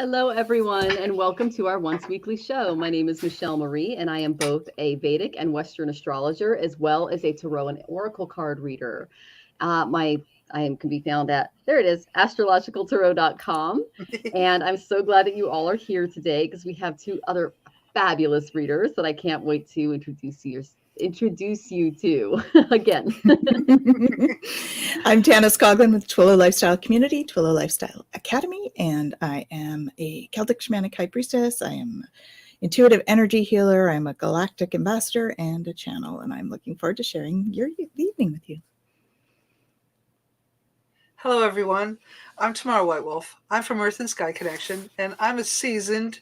Hello, everyone, and welcome to our once weekly show. My name is Michelle Marie, and I am both a Vedic and Western astrologer, as well as a tarot and oracle card reader. I can be found at, there it is, astrologicaltarot.com. And I'm so glad that you all are here today because we have two other fabulous readers that I can't wait to introduce you to again. I'm Tanys Coughlan with Twillow Lifestyle Community, Twillow Lifestyle Academy, and I am a Celtic Shamanic High Priestess. I am intuitive energy healer. I'm a galactic ambassador and a channel, and I'm looking forward to sharing your evening with you. Hello, everyone. I'm Tamara White Wolf. I'm from Earth and Sky Connection, and I'm a seasoned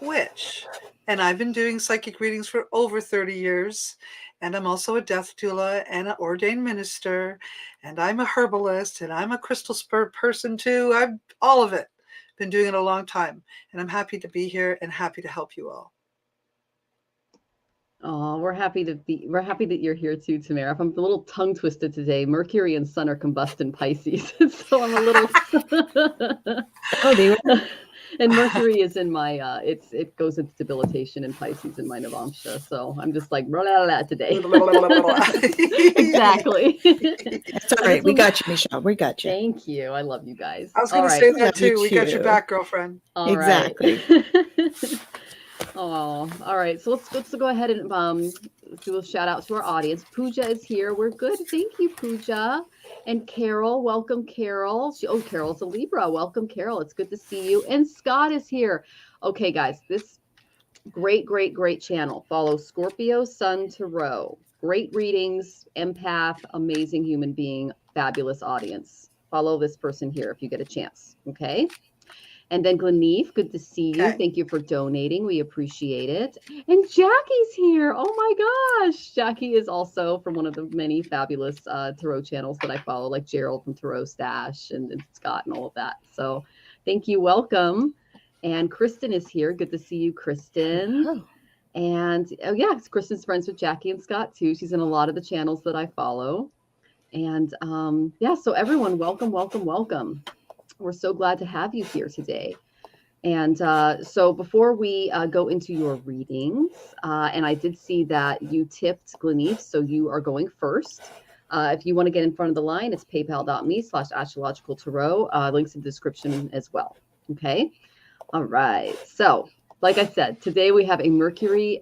witch. And I've been doing psychic readings for over 30 years. And I'm also a death doula and an ordained minister. And I'm a herbalist, and I'm a crystal spirit person too. I'm all of it. Been doing it a long time. And I'm happy to be here and happy to help you all. Oh, we're happy that you're here too, Tamara. I'm a little tongue twisted today. Mercury and Sun are combust in Pisces, so I'm a little. Oh, they were. And Mercury is in my it goes into debilitation in Pisces in my Navamsha, so I'm just like blah, blah, blah, today. Exactly. That's all right. We got you, Michelle. We got you. Thank you. I love you guys. I was going to say that too. We got your back, girlfriend. All exactly. Right. Oh, all right. So let's go ahead and do a shout out to our audience. Pooja is here. We're good. Thank you, Pooja. And Carol, welcome, Carol. Carol's a Libra. Welcome, Carol. It's good to see you. And Scott is here. Okay, guys, this great channel. Follow Scorpio, Sun, Tarot. Great readings, empath, amazing human being, fabulous audience. Follow this person here if you get a chance. Okay. And then Gleneef, good to see you. Okay. Thank you for donating. We appreciate it. And Jackie's here. Oh my gosh. Jackie is also from one of the many fabulous tarot channels that I follow, like Gerald from Tarot Stash and Scott and all of that. So thank you. Welcome. And Kristen is here. Good to see you, Kristen. Oh. And Kristen's friends with Jackie and Scott too. She's in a lot of the channels that I follow. And so everyone, welcome. We're so glad to have you here today. And so before we go into your readings, and I did see that you tipped Gleneef, so you are going first. If you want to get in front of the line, it's paypal.me/astrologicaltarot. Links in the description as well. Okay. All right. So like I said, today we have a Mercury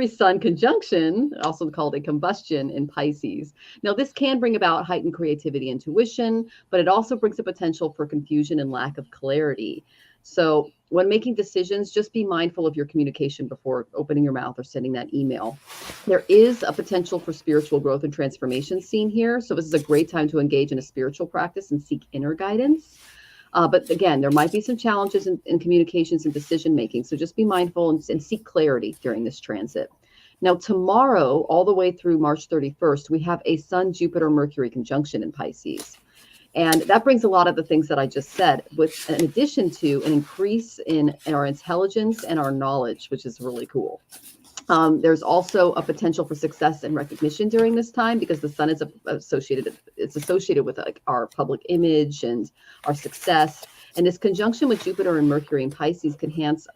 Sun conjunction, also called a combustion in Pisces. Now, this can bring about heightened creativity, intuition, but it also brings a potential for confusion and lack of clarity. So when making decisions, just be mindful of your communication before opening your mouth or sending that email. There is a potential for spiritual growth and transformation seen here. So this is a great time to engage in a spiritual practice and seek inner guidance. But again, there might be some challenges in communications and decision-making. So just be mindful and seek clarity during this transit. Now, tomorrow, all the way through March 31st, we have a Sun, Jupiter, Mercury conjunction in Pisces. And that brings a lot of the things that I just said, with in addition to an increase in our intelligence and our knowledge, which is really cool. There's also a potential for success and recognition during this time because the Sun is associated with like our public image and our success. And this conjunction with Jupiter and Mercury in Pisces can enhance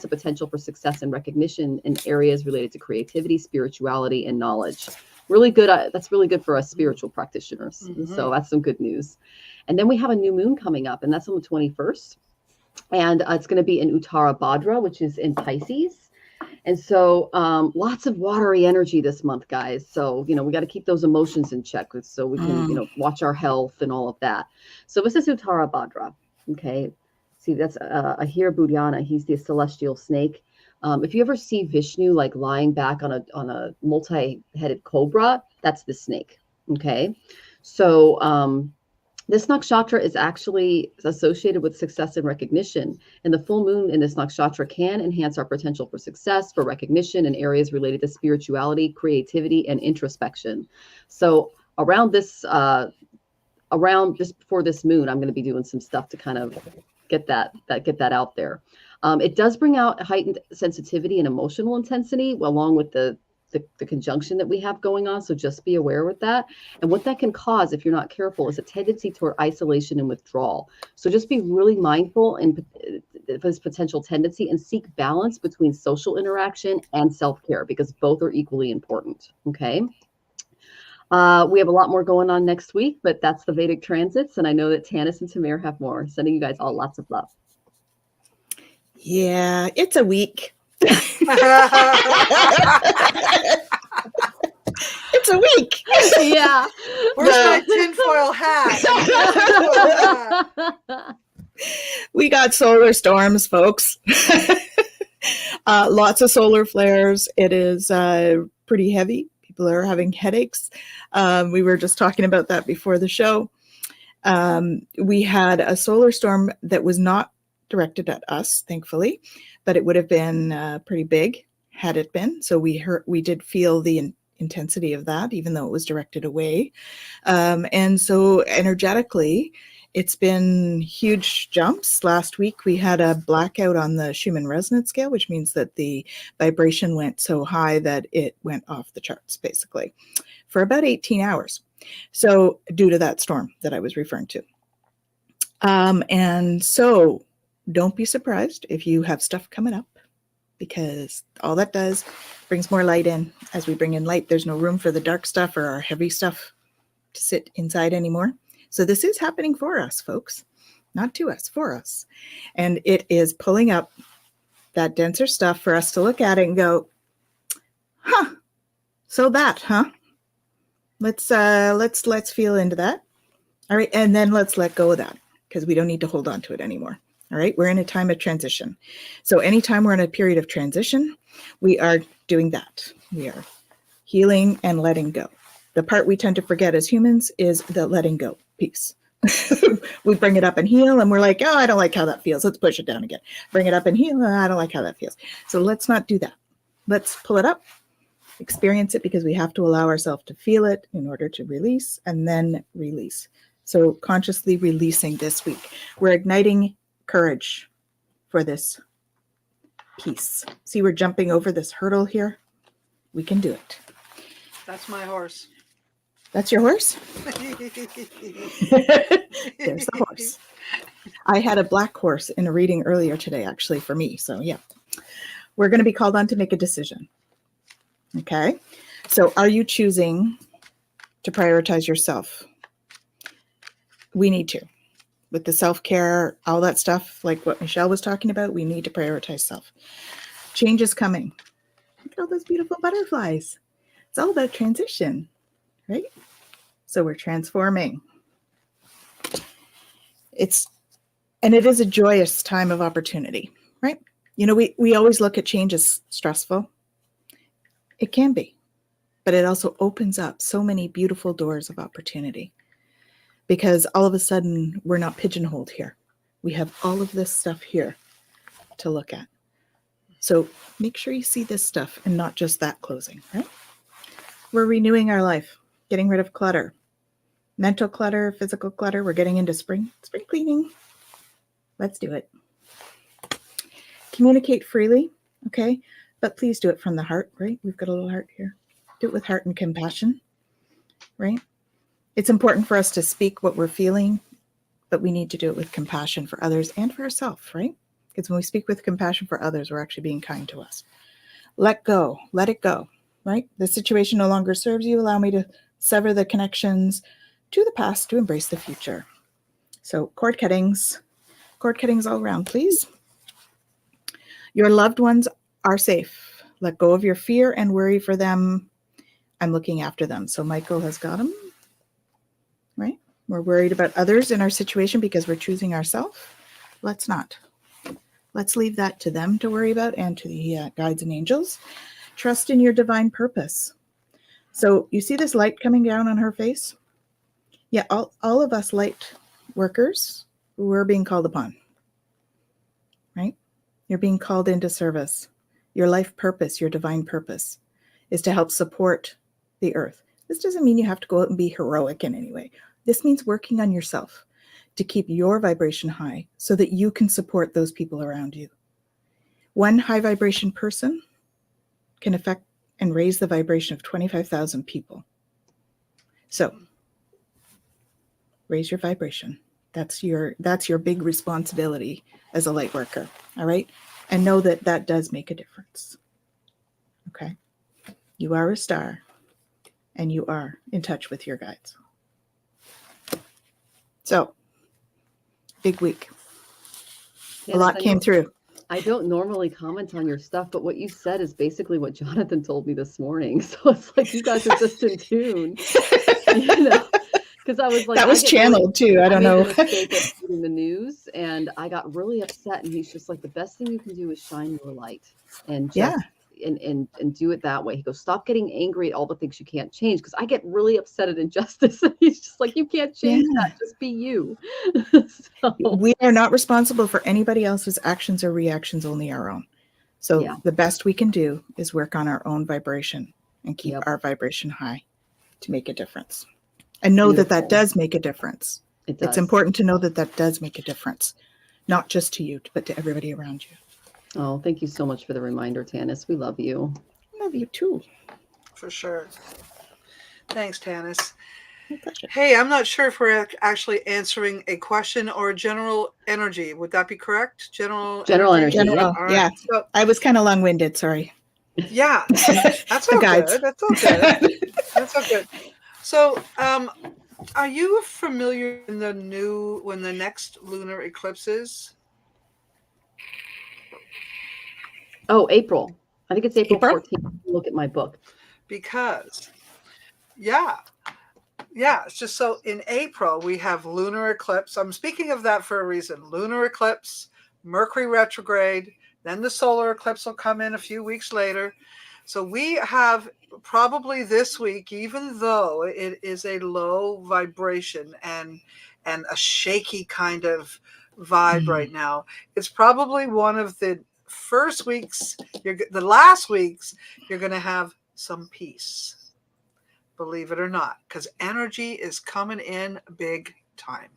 a potential for success and recognition in areas related to creativity, spirituality, and knowledge. Really good. That's really good for us spiritual practitioners. Mm-hmm. So that's some good news. And then we have a new moon coming up, and that's on the 21st. And it's going to be in Uttara Bhadra, which is in Pisces. And so lots of watery energy this month, guys. So, we got to keep those emotions in check so we can, watch our health and all of that. So this is Uttara Bhadra. Okay. See, that's Ahir Budhyana. He's the celestial snake. If you ever see Vishnu like lying back on a multi-headed cobra, that's the snake. Okay. So this nakshatra is actually associated with success and recognition. And the full moon in this nakshatra can enhance our potential for success, for recognition in areas related to spirituality, creativity, and introspection. So around just before this moon, I'm going to be doing some stuff to kind of get that out there. It does bring out heightened sensitivity and emotional intensity, along with the the conjunction that we have going on. So just be aware with that. And what that can cause, if you're not careful, is a tendency toward isolation and withdrawal. So just be really mindful in this potential tendency and seek balance between social interaction and self-care, because both are equally important. Okay. We have a lot more going on next week, but that's the Vedic transits. And I know that Tanys and Tamir have more. Sending you guys all lots of love. Yeah, it's a week. It's a week. Yeah. Where's my tinfoil hat? We got solar storms, folks. Lots of solar flares. It is pretty heavy. People are having headaches. We were just talking about that before the show. We had a solar storm that was not directed at us, thankfully, but it would have been pretty big had it been. So we did feel the intensity of that, even though it was directed away. And so energetically, it's been huge jumps. Last week, we had a blackout on the Schumann resonance scale, which means that the vibration went so high that it went off the charts, basically, for about 18 hours. So due to that storm that I was referring to. And so don't be surprised if you have stuff coming up, because all that does brings more light in. As we bring in light, there's no room for the dark stuff or our heavy stuff to sit inside anymore. So this is happening for us, folks, not to us, for us. And it is pulling up that denser stuff for us to look at it and go, huh, so that, huh? Let's feel into that. All right. And then let's let go of that, because we don't need to hold on to it anymore. All right. We're in a time of transition. So anytime we're in a period of transition, we are doing that. We are healing and letting go. The part we tend to forget as humans is the letting go piece. We bring it up and heal, and we're like, oh, I don't like how that feels. Let's push it down again. Bring it up and heal. I don't like how that feels. So let's not do that. Let's pull it up, experience it, because we have to allow ourselves to feel it in order to release, and then release. So consciously releasing this week. We're igniting courage for this piece. See, we're jumping over this hurdle here. We can do it. That's my horse. That's your horse? There's the horse. I had a black horse in a reading earlier today, actually, for me. So yeah, we're going to be called on to make a decision. Okay. So are you choosing to prioritize yourself? We need to. With the self-care, all that stuff, like what Michelle was talking about, we need to prioritize self. Change is coming. Look at all those beautiful butterflies. It's all about transition, right? So we're transforming. It is a joyous time of opportunity, right? You know, we always look at change as stressful. It can be, but it also opens up so many beautiful doors of opportunity, because all of a sudden we're not pigeonholed here. We have all of this stuff here to look at. So make sure you see this stuff and not just that closing, right? We're renewing our life, getting rid of clutter, mental clutter, physical clutter. We're getting into spring cleaning. Let's do it. Communicate freely, okay? But please do it from the heart, right? We've got a little heart here. Do it with heart and compassion, right? It's important for us to speak what we're feeling, but we need to do it with compassion for others and for ourselves, right? Because when we speak with compassion for others, we're actually being kind to us. Let go, let it go, right? The situation no longer serves you. Allow me to sever the connections to the past to embrace the future. So cord cuttings all around, please. Your loved ones are safe. Let go of your fear and worry for them. I'm looking after them. So Michael has got them, right? We're worried about others in our situation because we're choosing ourselves. Let's not. Let's leave that to them to worry about, and to the guides and angels. Trust in your divine purpose. So you see this light coming down on her face? Yeah, all of us light workers, we're being called upon, right? You're being called into service. Your life purpose, your divine purpose, is to help support the earth. This doesn't mean you have to go out and be heroic in any way. This means working on yourself to keep your vibration high so that you can support those people around you. One high vibration person can affect and raise the vibration of 25,000 people. So raise your vibration. That's your big responsibility as a light worker. All right. And know that that does make a difference. Okay. You are a star and you are in touch with your guides. So big week. Yeah, A lot came through. I don't normally comment on your stuff, but what you said is basically what Jonathan told me this morning. So it's like you guys are just in tune, you know, because I was like, that was channeled too. I don't know. I made the mistake of reading the news and I got really upset. And he's just like, the best thing you can do is shine your light and just and do it that way. He goes, stop getting angry at all the things you can't change. Because I get really upset at injustice. And he's just like, you can't change that. Just be you. So. We are not responsible for anybody else's actions or reactions, only our own. So the best we can do is work on our own vibration and keep our vibration high to make a difference. And know that that does make a difference. It's important to know that that does make a difference, not just to you, but to everybody around you. Oh, thank you so much for the reminder, Tanys. We love you. Love you too. For sure. Thanks, Tanys. Hey, I'm not sure if we're actually answering a question or general energy. Would that be correct? General energy. General, yeah. So, I was kind of long-winded, sorry. Yeah, that's all good. That's all good. That's all good. So, are you familiar when the next lunar eclipse is? Oh, April. I think it's April 14th. Look at my book. Because, it's just so in April we have lunar eclipse. I'm speaking of that for a reason. Lunar eclipse, Mercury retrograde, then the solar eclipse will come in a few weeks later. So we have probably this week, even though it is a low vibration and a shaky kind of vibe right now, it's probably one of the first weeks, the last weeks, you're going to have some peace. Believe it or not, because energy is coming in big time.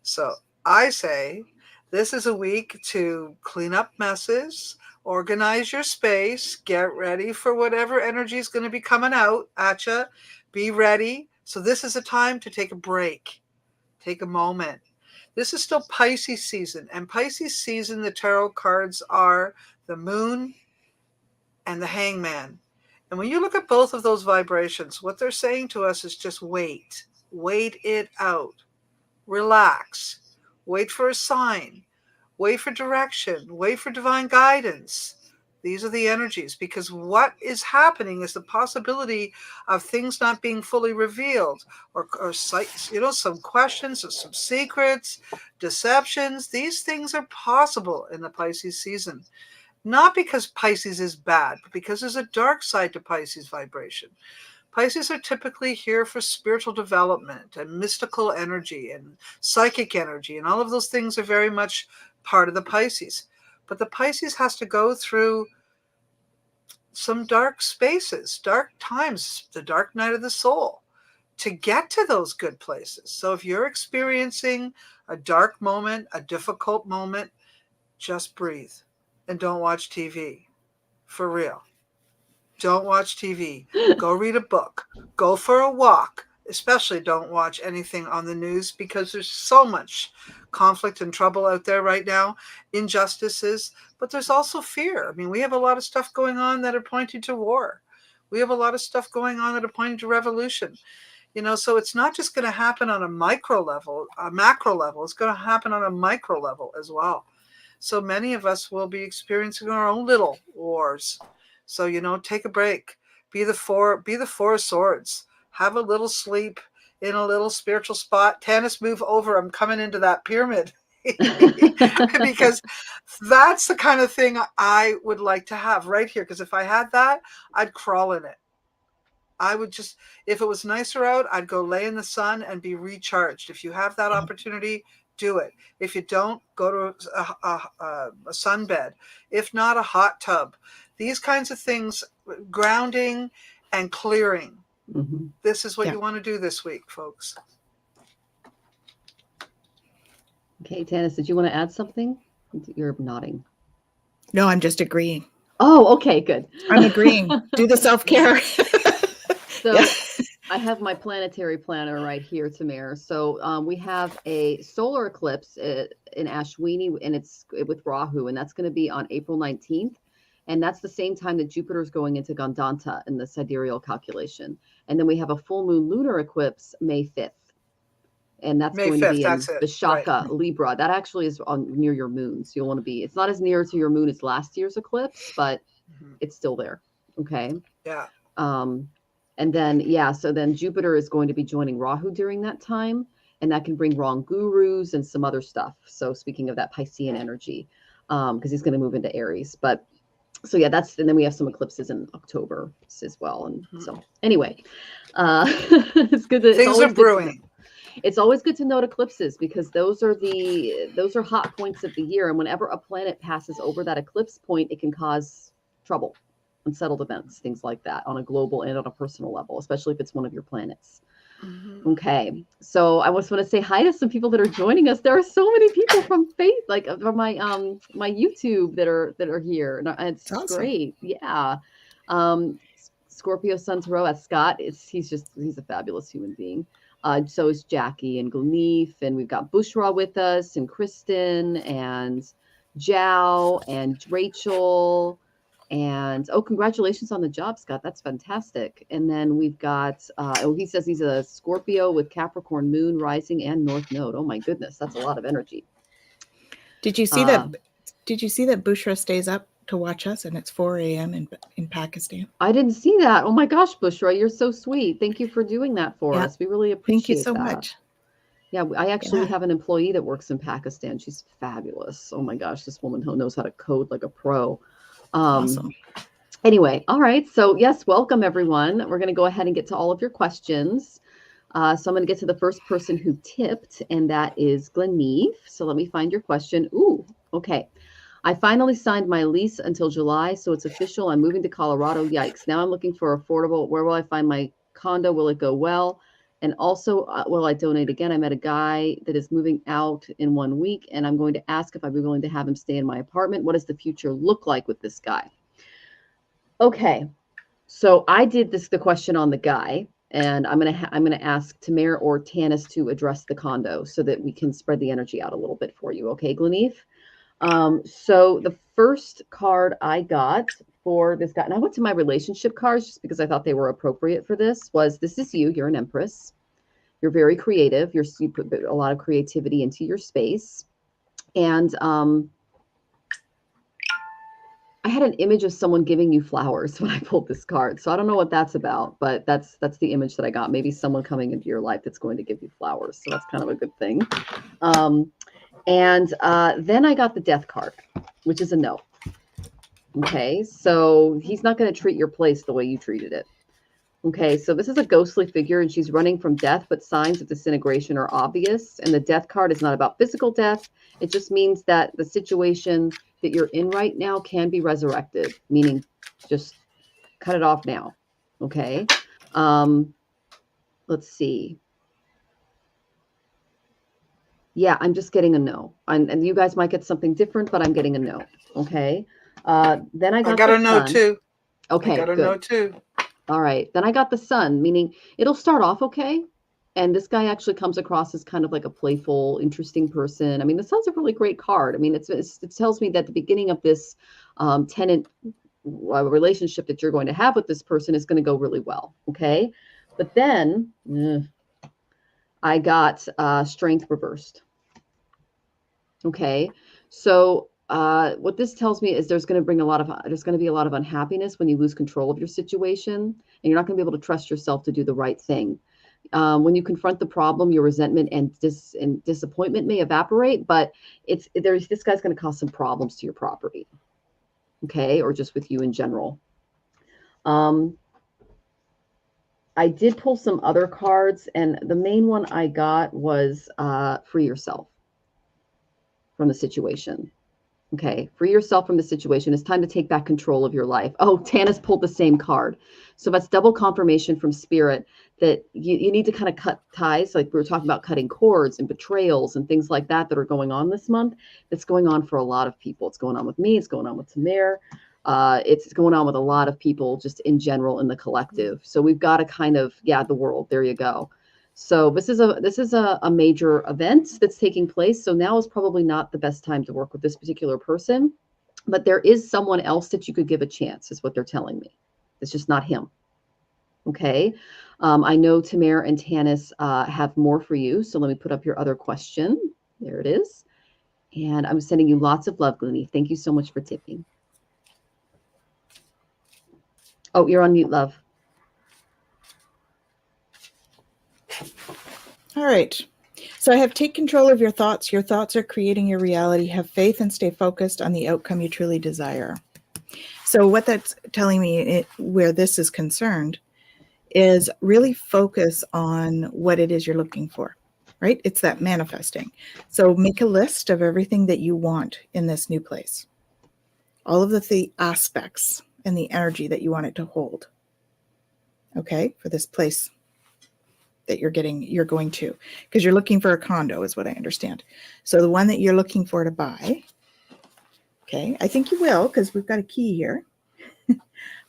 So I say this is a week to clean up messes, organize your space, get ready for whatever energy is going to be coming out at you. Be ready. So this is a time to take a break, take a moment. This is still Pisces season. And Pisces season, the tarot cards are the moon and the hangman. And when you look at both of those vibrations, what they're saying to us is just wait. Wait it out. Relax. Wait for a sign. Wait for direction. Wait for divine guidance. These are the energies, because what is happening is the possibility of things not being fully revealed, or some questions or some secrets, deceptions. These things are possible in the Pisces season. Not because Pisces is bad, but because there's a dark side to Pisces vibration. Pisces are typically here for spiritual development and mystical energy and psychic energy, and all of those things are very much part of the Pisces. But the Pisces has to go through some dark spaces, dark times, the dark night of the soul, to get to those good places. So if you're experiencing a dark moment, a difficult moment, just breathe and don't watch TV. For real. Don't watch TV. Go read a book. Go for a walk. Especially don't watch anything on the news, because there's so much conflict and trouble out there right now, injustices, but there's also fear. I mean, we have a lot of stuff going on that are pointing to war. We have a lot of stuff going on that are pointing to revolution. So it's not just going to happen on a micro level, a macro level. It's going to happen on a micro level as well. So many of us will be experiencing our own little wars. So, take a break. Be the four of swords. Have a little sleep in a little spiritual spot. Tanys, move over. I'm coming into that pyramid. Because that's the kind of thing I would like to have right here. Because if I had that, I'd crawl in it. I would just, if it was nicer out, I'd go lay in the sun and be recharged. If you have that opportunity, do it. If you don't, go to a sunbed. If not, a hot tub. These kinds of things, grounding and clearing. Mm-hmm. This is what you want to do this week, folks. Okay, Tanys, did you want to add something? You're nodding. No, I'm just agreeing. Oh, okay, good. I'm agreeing. Do the self-care. So Yeah. I have my planetary planner right here, Tamir. So we have a solar eclipse in Ashwini, and it's with Rahu, and that's going to be on April 19th. And that's the same time that Jupiter is going into Gandanta in the sidereal calculation. And then we have a full moon lunar eclipse May 5th. And that's May going to 5th, be in that's it. the Shaka Libra. That actually is near your moon. So you'll want to be, it's not as near to your moon as last year's eclipse, but it's still there. Okay. Yeah. And then, so then Jupiter is going to be joining Rahu during that time, and that can bring wrong gurus and some other stuff. So speaking of that Piscean energy, because he's going to move into Aries. But so yeah, and then we have some eclipses in October as well. And so anyway, it's good that things are brewing. It's always good to note eclipses, because those are hot points of the year. And whenever a planet passes over that eclipse point, it can cause trouble, unsettled events, things like that, on a global and on a personal level, especially if it's one of your planets. Okay, so I just want to say hi to some people that are joining us. There are so many people from from my my YouTube that are here, and it's awesome. Great. Yeah. Scorpio Sun Tarot, Scott. He's a fabulous human being. So is Jackie and Gleneef, and we've got Bushra with us, and Kristen, and Zhao, and Rachel. And congratulations on the job, Scott. That's fantastic. And then we've got he says he's a Scorpio with Capricorn moon rising and north node. Oh my goodness, that's a lot of energy. Did you see that Bushra stays up to watch us, and it's 4 a.m. in Pakistan? I didn't see that. Oh my gosh, Bushra, you're so sweet. Thank you for doing that for us. We really appreciate it. Thank you so much. Yeah, I actually have an employee that works in Pakistan. She's fabulous. Oh my gosh, this woman who knows how to code like a pro. Awesome. Anyway, all right. So yes, welcome everyone. We're going to go ahead and get to all of your questions. So I'm going to get to the first person who tipped, and that is Gleneef. So let me find your question. Ooh, okay. I finally signed my lease until July, so it's official. I'm moving to Colorado. Yikes. Now I'm looking for affordable. Where will I find my condo? Will it go well? And also, will I donate again? I met a guy that is moving out in 1 week, and I'm going to ask if I'd be willing to have him stay in my apartment. What does the future look like with this guy? Okay, so I did the question on the guy, and I'm gonna ask Tamir or Tanys to address the condo so that we can spread the energy out a little bit for you. Okay, Gleneef? So the first card I got for this guy, and I went to my relationship cards just because I thought they were appropriate for this, this is you. You're an Empress. You're very creative. You put a lot of creativity into your space. And I had an image of someone giving you flowers when I pulled this card. So I don't know what that's about, but that's the image that I got. Maybe someone coming into your life that's going to give you flowers. So that's kind of a good thing. And then I got the Death card, which is a no. Okay, so he's not going to treat your place the way you treated it. Okay, so this is a ghostly figure, and she's running from death, but signs of disintegration are obvious. And the Death card is not about physical death. It just means that the situation that you're in right now can be resurrected, meaning just cut it off now. Okay, let's see. Yeah, I'm just getting a no. And you guys might get something different, but I'm getting a no. Okay. Then I got a no too. Okay, I got a no too. All right. Then I got the Sun, meaning it'll start off okay. And this guy actually comes across as kind of like a playful, interesting person. I mean, the Sun's a really great card. I mean, it tells me that the beginning of this tenant relationship that you're going to have with this person is going to go really well. Okay. But then I got Strength reversed. Okay. So what this tells me is there's going to be a lot of unhappiness when you lose control of your situation, and you're not going to be able to trust yourself to do the right thing. When you confront the problem, your resentment and disappointment may evaporate, but this guy's going to cause some problems to your property. Okay. Or just with you in general. I did pull some other cards, and the main one I got was free yourself from the situation. Okay, free yourself from the situation. It's time to take back control of your life. Oh, Tanys pulled the same card. So that's double confirmation from Spirit that you need to kind of cut ties. Like we were talking about cutting cords and betrayals and things like that are going on this month. That's going on for a lot of people. It's going on with me. It's going on with Tamir. It's going on with a lot of people just in general in the collective. So we've got to kind of, the world, there you go. So this is a major event that's taking place. So now is probably not the best time to work with this particular person, but there is someone else that you could give a chance, is what they're telling me. It's just not him. Okay. I know Tamara and Tanys have more for you. So let me put up your other question. There it is. And I'm sending you lots of love, Gloomy. Thank you so much for tipping. Oh, you're on mute, love. All right. So I have take control of your thoughts. Your thoughts are creating your reality. Have faith and stay focused on the outcome you truly desire. So what that's telling me, where this is concerned, is really focus on what it is you're looking for, right? It's that manifesting. So make a list of everything that you want in this new place. All of the aspects and the energy that you want it to hold. Okay, for this place that you're going to, because you're looking for a condo is what I understand. So the one that you're looking for to buy, okay, I think you will, because we've got a key here,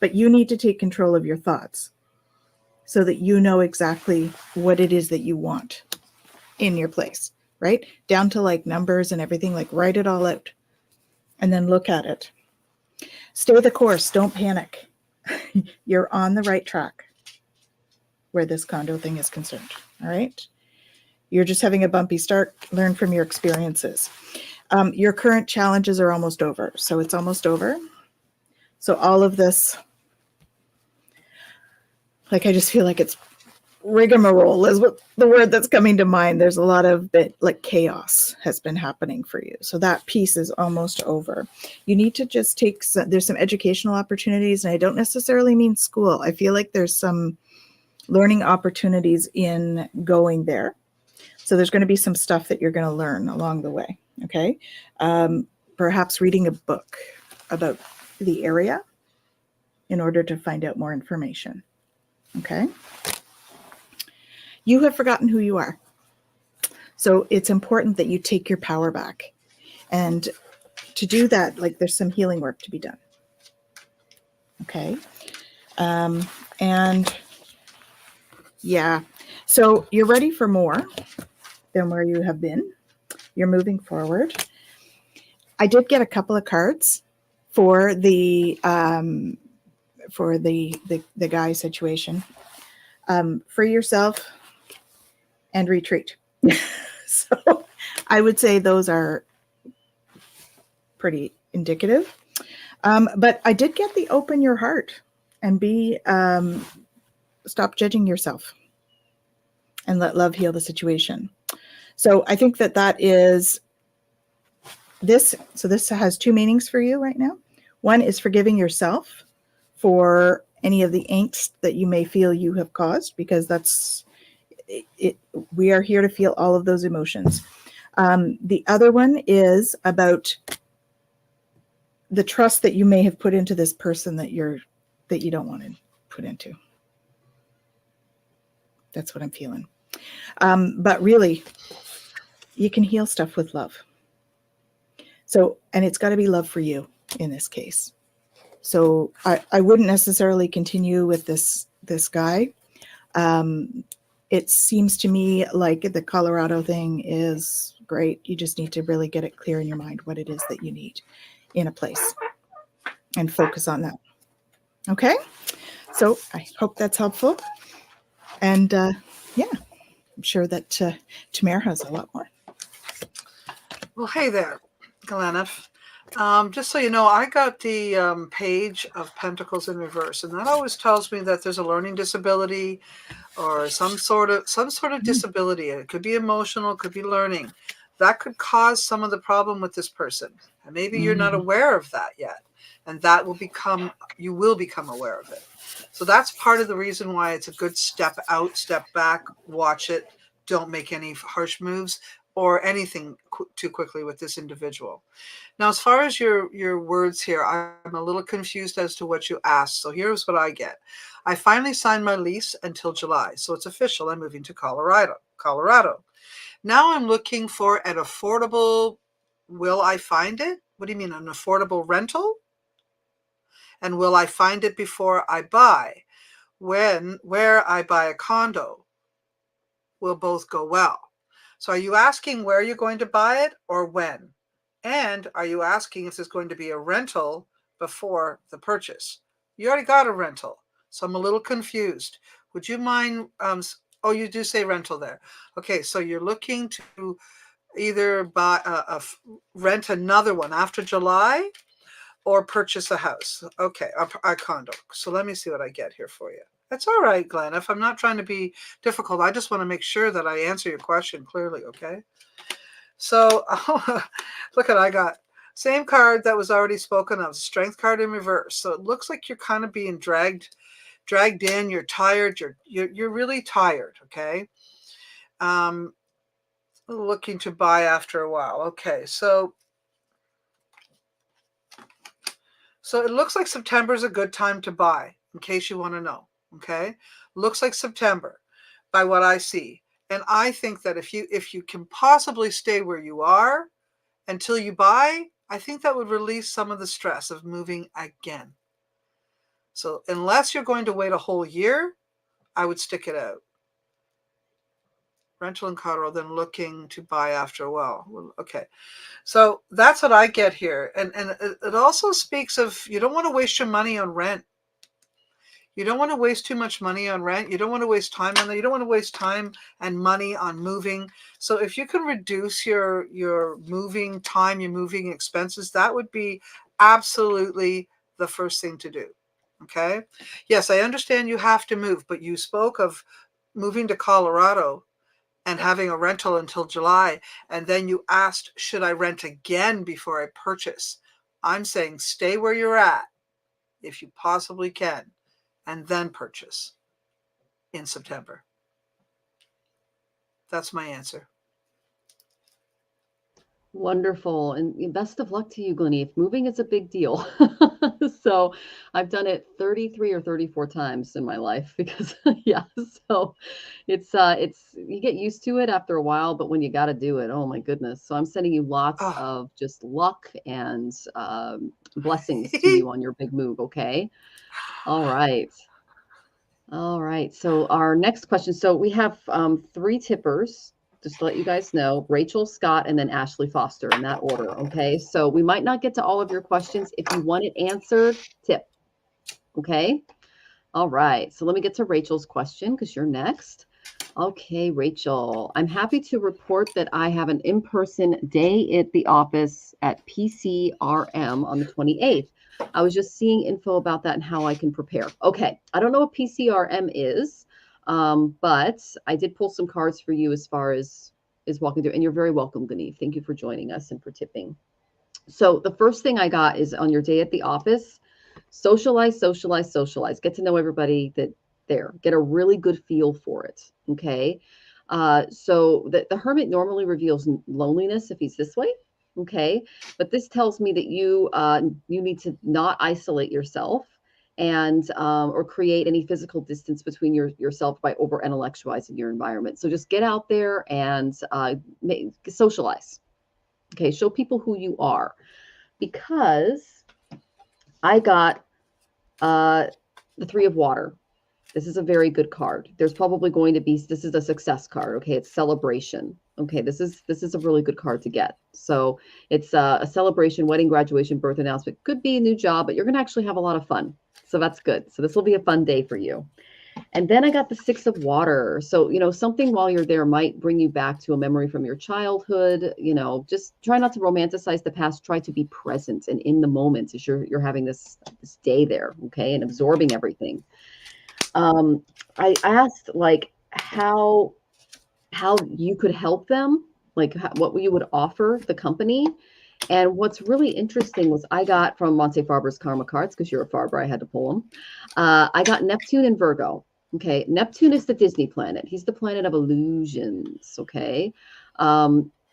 but you need to take control of your thoughts so that you know exactly what it is that you want in your place, right? Down to like numbers and everything, like write it all out and then look at it. Stay the course, don't panic. You're on the right track where this condo thing is concerned. All right. You're just having a bumpy start. Learn from your experiences. Your current challenges are almost over. So it's almost over. So all of this, like, I just feel like it's rigmarole is what the word that's coming to mind. There's a lot of like chaos has been happening for you. So that piece is almost over. You need to just there's some educational opportunities, and I don't necessarily mean school. I feel like there's some learning opportunities in going there. So there's going to be some stuff that you're going to learn along the way. Okay. Perhaps reading a book about the area in order to find out more information. Okay. You have forgotten who you are. So it's important that you take your power back. And to do that, like, there's some healing work to be done. Okay. And yeah, so you're ready for more than where you have been. You're moving forward. I did get a couple of cards for the guy situation. Free yourself and retreat. So I would say those are pretty indicative. But I did get the open your heart and stop judging yourself and let love heal the situation. So I think that is this. So this has two meanings for you right now. One is forgiving yourself for any of the angst that you may feel you have caused, because that's it. We are here to feel all of those emotions. The other one is about the trust that you may have put into this person that you don't want to put into. That's what I'm feeling. But really, you can heal stuff with love. So, and it's got to be love for you in this case. So I wouldn't necessarily continue with this guy. It seems to me like the Colorado thing is great. You just need to really get it clear in your mind what it is that you need in a place and focus on that. Okay. So I hope that's helpful. And yeah, I'm sure that Tamara has a lot more. Well, hey there, Glenna. Just so you know, I got the Page of Pentacles in reverse, and that always tells me that there's a learning disability or some sort of disability. It could be emotional, it could be learning. That could cause some of the problem with this person. And maybe you're not aware of that yet. And you will become aware of it. So that's part of the reason why it's a good step out, step back, watch it. Don't make any harsh moves or anything too quickly with this individual. Now, as far as your words here, I'm a little confused as to what you asked. So here's what I get. I finally signed my lease until July. So it's official. I'm moving to Colorado. Now I'm looking for an affordable, will I find it? What do you mean, an affordable rental? And will I find it before I buy? Where I buy a condo will both go well. So are you asking where you're going to buy it or when? And are you asking if there's going to be a rental before the purchase? You already got a rental, so I'm a little confused. Would you mind? Oh, you do say rental there. Okay, so you're looking to either buy rent another one after July or purchase a house. Okay, a condo. So let me see what I get here for you. That's all right, Glenn. If I'm not trying to be difficult, I just want to make sure that I answer your question clearly, okay? So look at, I got same card that was already spoken of, strength card in reverse. So it looks like you're kind of being dragged in, you're tired, you're really tired, okay? Looking to buy after a while. Okay, so it looks like September is a good time to buy, in case you want to know, okay? Looks like September by what I see. And I think that if you can possibly stay where you are until you buy, I think that would release some of the stress of moving again. So unless you're going to wait a whole year, I would stick it out. Rental in Colorado, then looking to buy after a while. Okay. So that's what I get here. And it also speaks of, you don't want to waste your money on rent. You don't want to waste too much money on rent. You don't want to waste time on that. You don't want to waste time and money on moving. So if you can reduce your moving time, your moving expenses, that would be absolutely the first thing to do. Okay. Yes, I understand you have to move, but you spoke of moving to Colorado and having a rental until July. And then you asked, should I rent again before I purchase? I'm saying stay where you're at if you possibly can, and then purchase in September. That's my answer. Wonderful. And best of luck to you, Glennie. Moving is a big deal. So I've done it 33 or 34 times in my life because yeah, so it's you get used to it after a while, but when you got to do it, oh my goodness. So I'm sending you lots of just luck and blessings to you on your big move, okay? All right. All right. So our next question. So we have 3 tippers, just to let you guys know, Rachel, Scott, and then Ashley Foster in that order. Okay. So we might not get to all of your questions. If you want it answered, tip. Okay. All right. So let me get to Rachel's question because you're next. Okay, Rachel, I'm happy to report that I have an in-person day at the office at PCRM on the 28th. I was just seeing info about that and how I can prepare. Okay, I don't know what PCRM is, but I did pull some cards for you as far as walking through, and you're very welcome, Gani. Thank you for joining us and for tipping. So the first thing I got is on your day at the office, socialize, socialize, socialize. Get to know everybody there. Get a really good feel for it. Okay. So the hermit normally reveals loneliness if he's this way. Okay. But this tells me that you need to not isolate yourself and or create any physical distance between yourself by over intellectualizing your environment. So just get out there and socialize. Okay. Show people who you are, because I got the 3 of water. This is a very good card. There's probably going to be, this is a success card. Okay. It's celebration. Okay. This is a really good card to get. So it's a celebration, wedding, graduation, birth announcement. Could be a new job, but you're going to actually have a lot of fun. So that's good. So this will be a fun day for you. And then I got the 6 of water. So, something while you're there might bring you back to a memory from your childhood. Just try not to romanticize the past. Try to be present and in the moment as you're having this day there. Okay. And absorbing everything. I asked how you could help them, what you would offer the company. And what's really interesting was I got from Monte Farber's Karma cards, because you're a Farber, I had to pull them. I got Neptune and Virgo. Okay. Neptune is the Disney planet. He's the planet of illusions. Okay.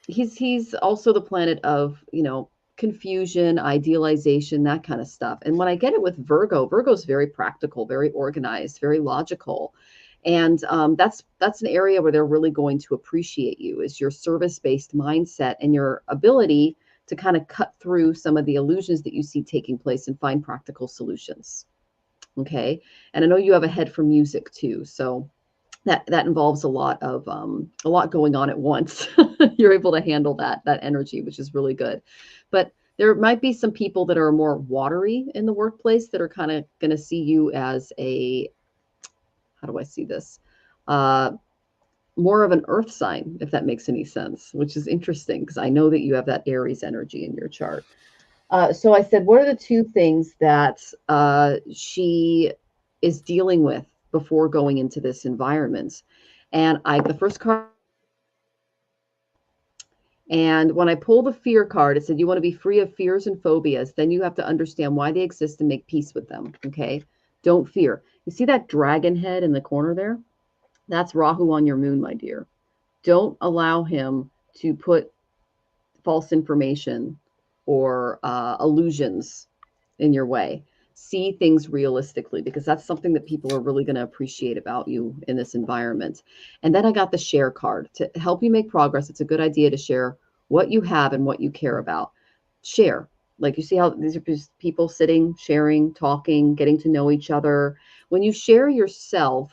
He's also the planet of, confusion, idealization, that kind of stuff. And when I get it with Virgo's very practical, very organized, very logical. And that's an area where they're really going to appreciate you, is your service-based mindset and your ability to kind of cut through some of the illusions that you see taking place and find practical solutions. Okay. And I know you have a head for music too. So that involves a lot going on at once. You're able to handle that energy, which is really good. But there might be some people that are more watery in the workplace that are kind of going to see you as a, how do I see this? More of an earth sign, if that makes any sense, which is interesting because I know that you have that Aries energy in your chart. So I said, what are the two things that she is dealing with before going into this environment? And the first card, and when I pull the fear card, it said, you want to be free of fears and phobias. Then you have to understand why they exist and make peace with them. Okay. Don't fear. You see that dragon head in the corner there? That's Rahu on your moon, my dear. Don't allow him to put false information or illusions in your way. See things realistically, because that's something that people are really going to appreciate about you in this environment. And then I got the share card to help you make progress. It's a good idea to share what you have and what you care about. Share. Like, you see how these are just people sitting, sharing, talking, getting to know each other. When you share yourself,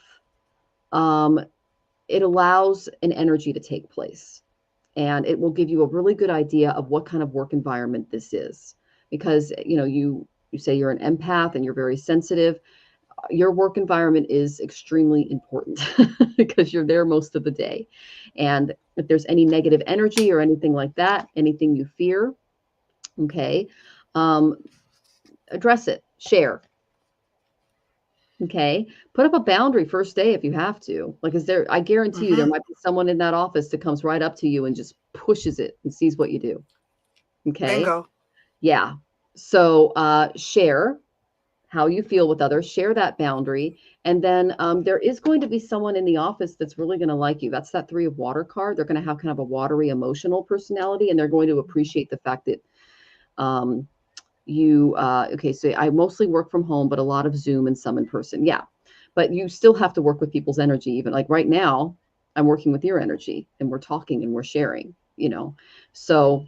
it allows an energy to take place. And it will give you a really good idea of what kind of work environment this is. Because, you say you're an empath and you're very sensitive. Your work environment is extremely important because you're there most of the day. And if there's any negative energy or anything like that, anything you fear, okay, address it, share. Okay. Put up a boundary first day if you have to. Like, I guarantee you there might be someone in that office that comes right up to you and just pushes it and sees what you do. Okay. Bingo. Yeah. So share how you feel with others, share that boundary. And then there is going to be someone in the office that's really going to like you. That's that 3 of water card. They're going to have kind of a watery emotional personality, and they're going to appreciate the fact that okay, so I mostly work from home, but a lot of Zoom and some in person. Yeah. But you still have to work with people's energy. Even like right now, I'm working with your energy and we're talking and we're sharing, So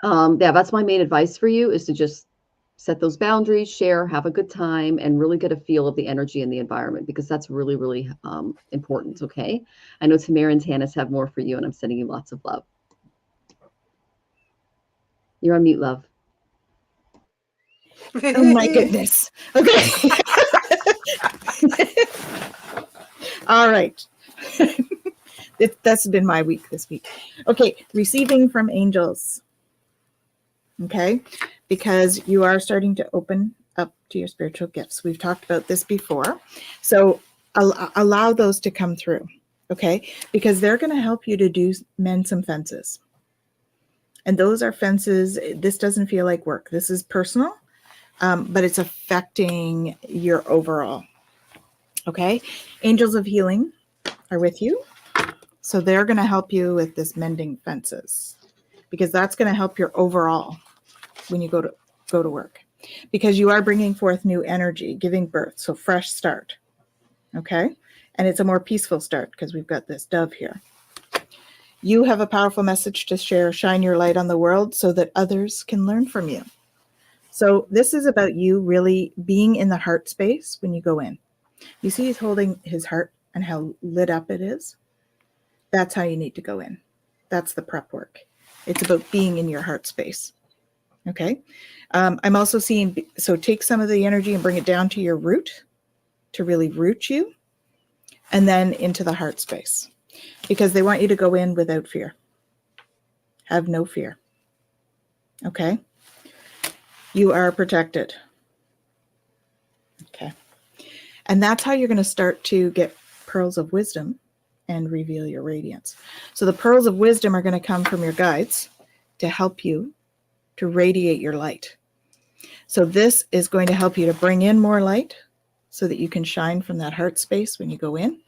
yeah, that's my main advice for you, is to just set those boundaries, share, have a good time, and really get a feel of the energy in the environment, because that's really, really important. Okay. I know Tamara and Tanys have more for you, and I'm sending you lots of love. You're on mute, love. Oh my goodness. Okay. All right. That's been my week this week. Okay. Receiving from angels. Okay. Because you are starting to open up to your spiritual gifts. We've talked about this before. So allow those to come through. Okay. Because they're going to help you to mend some fences. And those are fences. This doesn't feel like work. This is personal. But it's affecting your overall. Okay. Angels of healing are with you. So they're going to help you with this mending fences, because that's going to help your overall when you go to work, because you are bringing forth new energy, giving birth. So fresh start. Okay. And it's a more peaceful start because we've got this dove here. You have a powerful message to share. Shine your light on the world so that others can learn from you. So this is about you really being in the heart space when you go in. You see he's holding his heart and how lit up it is. That's how you need to go in. That's the prep work. It's about being in your heart space. Okay. I'm also seeing, so take some of the energy and bring it down to your root to really root you, and then into the heart space, because they want you to go in without fear. Have no fear. Okay. You are protected. Okay. And that's how you're going to start to get pearls of wisdom and reveal your radiance. So the pearls of wisdom are going to come from your guides to help you to radiate your light. So this is going to help you to bring in more light so that you can shine from that heart space when you go in.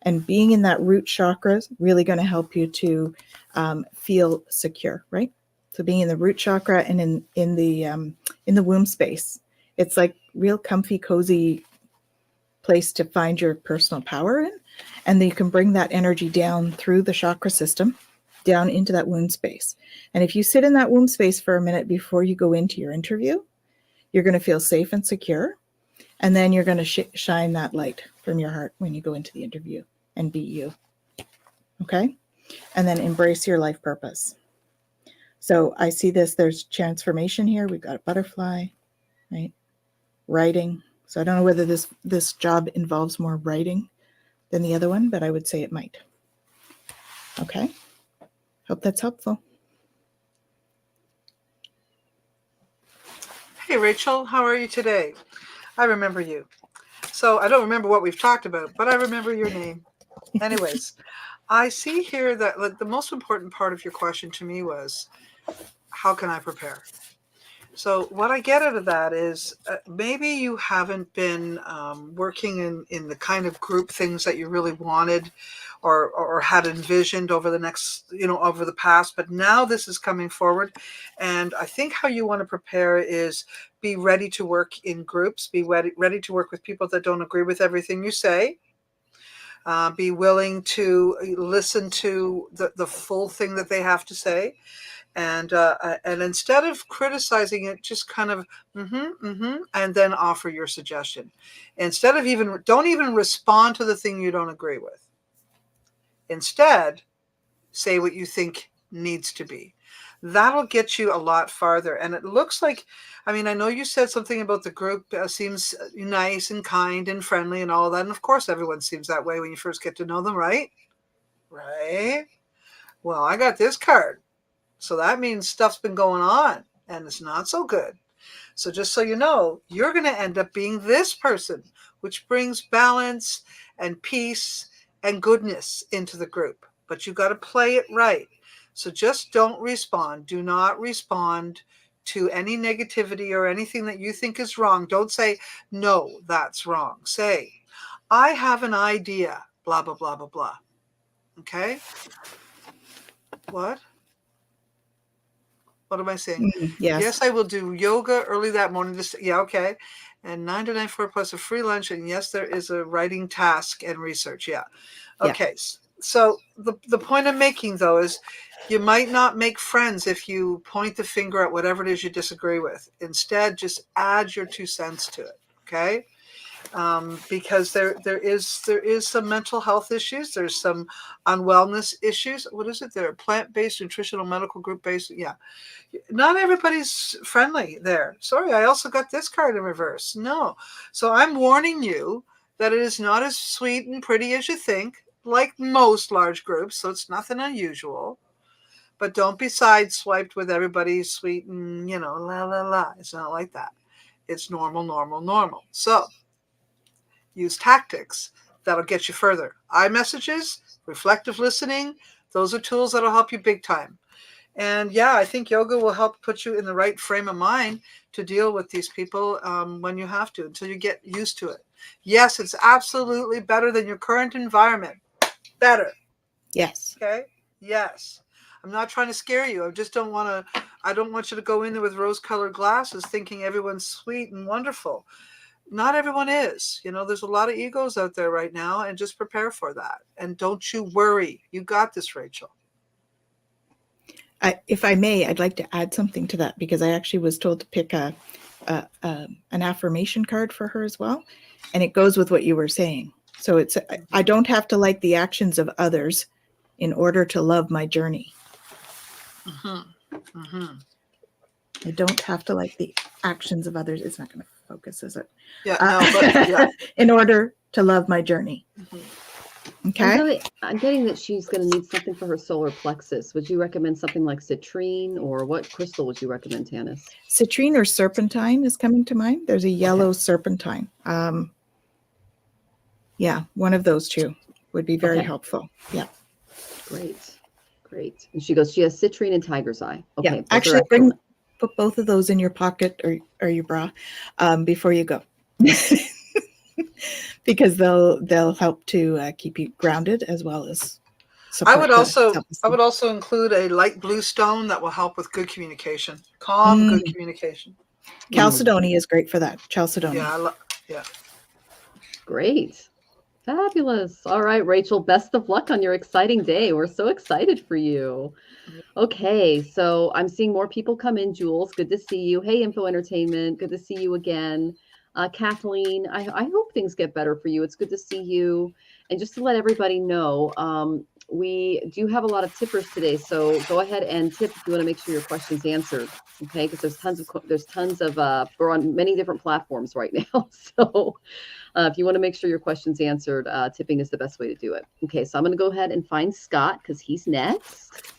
And being in that root chakra is really going to help you to feel secure, right? So being in the root chakra and in the womb space, it's like real comfy, cozy place to find your personal power in. And then you can bring that energy down through the chakra system down into that womb space. And if you sit in that womb space for a minute before you go into your interview, you're going to feel safe and secure. And then you're going to shine that light from your heart when you go into the interview and be you. Okay? And then embrace your life purpose. So I see this, there's transformation here. We've got a butterfly, right? Writing. So I don't know whether this job involves more writing than the other one, but I would say it might. Okay? Hope that's helpful. Hey, Rachel, how are you today? I remember you. So I don't remember what we've talked about, but I remember your name. Anyways, I see here that the most important part of your question to me was, how can I prepare? So what I get out of that is maybe you haven't been working in the kind of group things that you really wanted or had envisioned over the past, but now this is coming forward. And I think how you want to prepare is be ready to work in groups, be ready to work with people that don't agree with everything you say. Be willing to listen to the full thing that they have to say. And instead of criticizing it, just kind of and then offer your suggestion. Instead of don't even respond to the thing you don't agree with. Instead, say what you think needs to be. That'll get you a lot farther. And it looks like, I know you said something about the group seems nice and kind and friendly and all that. And of course, everyone seems that way when you first get to know them, right? Right? Well, I got this card. So that means stuff's been going on and it's not so good. So just so you know, you're going to end up being this person, which brings balance and peace and goodness into the group. But you got to play it right. So just don't respond. Do not respond to any negativity or anything that you think is wrong. Don't say, no, that's wrong. Say, I have an idea, blah, blah, blah, blah, blah. Okay? What? What am I saying? Yes. Yes, I will do yoga early that morning. Yeah, okay. And 9 to 9:4 plus a free lunch. And yes, there is a writing task and research. Yeah. Okay. Yeah. So the point I'm making, though, is you might not make friends if you point the finger at whatever it is you disagree with. Instead, just add your 2 cents to it. Okay. Because there is some mental health issues. There's some unwellness issues. What is it? There are plant-based, nutritional, medical group-based. Yeah. Not everybody's friendly there. Sorry, I also got this card in reverse. No. So I'm warning you that it is not as sweet and pretty as you think, like most large groups. So it's nothing unusual. But don't be sideswiped with everybody sweet and, la, la, la. It's not like that. It's normal, normal, normal. So use tactics that'll get you further. iMessages, reflective listening, those are tools that'll help you big time. And yeah, I think yoga will help put you in the right frame of mind to deal with these people when you have to, until you get used to it. Yes, it's absolutely better than your current environment. Better. Yes. Okay? Yes. I'm not trying to scare you. I don't want you to go in there with rose-colored glasses thinking everyone's sweet and wonderful. Not everyone is. There's a lot of egos out there right now, and just prepare for that. And don't you worry. You got this, Rachel. If I may, I'd like to add something to that, because I actually was told to pick an affirmation card for her as well. And it goes with what you were saying. So it's, I don't have to like the actions of others in order to love my journey. Mm-hmm. Mm-hmm. I don't have to like the actions of others. It's not going to focus, is it? Yeah, no, but yeah. In order to love my journey. Mm-hmm. Okay. I'm getting that she's going to need something for her solar plexus. Would you recommend something like citrine, or what crystal would you recommend, Tanys? Citrine or serpentine is coming to mind. There's a yellow serpentine. Yeah, one of those two would be very helpful. Yeah. Great. And she goes, she has citrine and tiger's eye. Okay. Yeah. Actually, put both of those in your pocket or your bra before you go. Because they'll help to keep you grounded, as well as support. I would also include a light blue stone that will help with good communication, calm, good communication. Chalcedony is great for that. Chalcedony. Yeah, Great. Fabulous. All right, Rachel, best of luck on your exciting day. We're so excited for you. Okay, so I'm seeing more people come in. Jules, good to see you. Hey, Info Entertainment, good to see you again. Kathleen, I hope things get better for you. It's good to see you. And just to let everybody know, we do have a lot of tippers today, so go ahead and tip if you want to make sure your question's answered. Okay, because there's tons of we're on many different platforms right now. So if you want to make sure your question's answered, tipping is the best way to do it. Okay, so I'm going to go ahead and find Scott because he's next.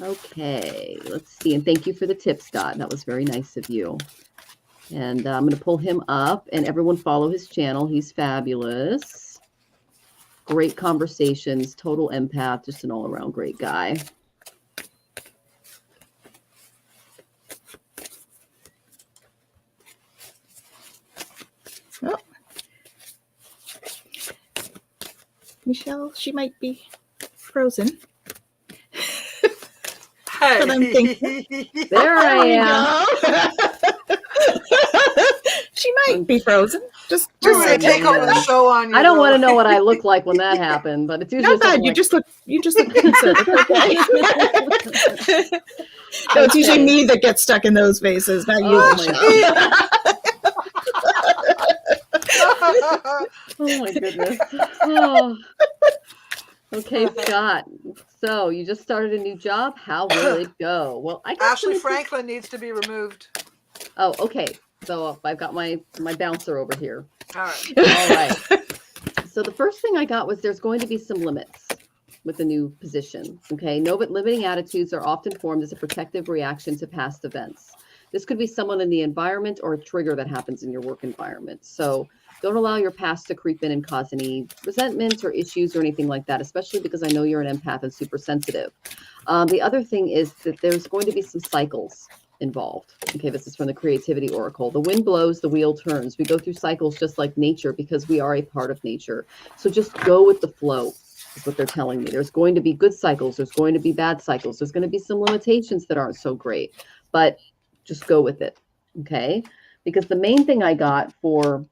Okay, let's see. And thank you for the tip, Scott. That was very nice of you. And I'm going to pull him up, and everyone follow his channel. He's fabulous. Great conversations, total empath, just an all-around great guy. Oh. Michelle, she might be frozen. Hey. But I'm thinking, There I am. She might be frozen. Just We're going saying. to take over the show on you. I don't want to though. know what I look like when that happened, but it's usually Not bad. something You just look decent. Okay. No, it's usually me that gets stuck in those vases, not you. Oh Michelle. Oh my goodness. Oh. Okay, Scott. So you just started a new job. How will it go? Well, I got Ashley some- Franklin needs to be removed. Oh, okay. So I've got my bouncer over here. All right. All right. So the first thing I got was there's going to be some limits with the new position. Okay. No, but limiting attitudes are often formed as a protective reaction to past events. This could be someone in the environment or a trigger that happens in your work environment. So don't allow your past to creep in and cause any resentments or issues or anything like that, especially because I know you're an empath and super sensitive. The other thing is that there's going to be some cycles involved. Okay, this is from the Creativity Oracle. The wind blows, the wheel turns. We go through cycles just like nature because we are a part of nature. So just go with the flow is what they're telling me. There's going to be good cycles. There's going to be bad cycles. There's going to be some limitations that aren't so great, but just go with it. Okay, because the main thing I got for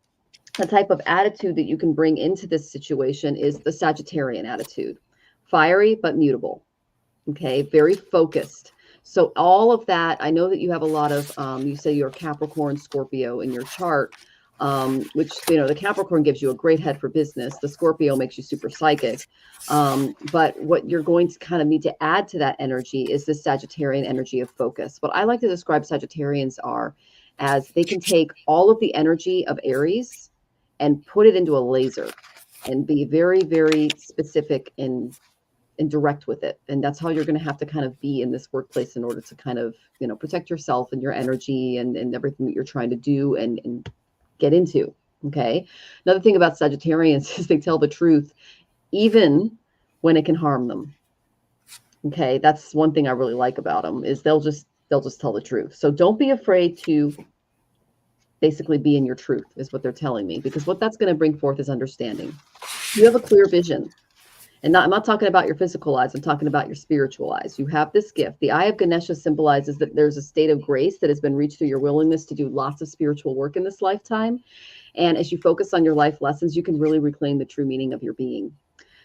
the type of attitude that you can bring into this situation is the Sagittarian attitude. Fiery, but mutable. Okay, very focused. So all of that, I know that you have a lot of, you say you're Capricorn, Scorpio in your chart, which, you know, the Capricorn gives you a great head for business. The Scorpio makes you super psychic. But what you're going to kind of need to add to that energy is this Sagittarian energy of focus. What I like to describe Sagittarians are as they can take all of the energy of Aries and put it into a laser and be very, very specific and direct with it. And that's how you're going to have to kind of be in this workplace in order to kind of, you know, protect yourself and your energy and everything that you're trying to do and get into. Okay. Another thing about Sagittarians is they tell the truth, even when it can harm them. Okay. That's one thing I really like about them is they'll just tell the truth. So don't be afraid to basically be in your truth is what they're telling me, because what that's going to bring forth is understanding. You have a clear vision. And I'm not talking about your physical eyes. I'm talking about your spiritual eyes. You have this gift. The eye of Ganesha symbolizes that there's a state of grace that has been reached through your willingness to do lots of spiritual work in this lifetime. And as you focus on your life lessons, you can really reclaim the true meaning of your being.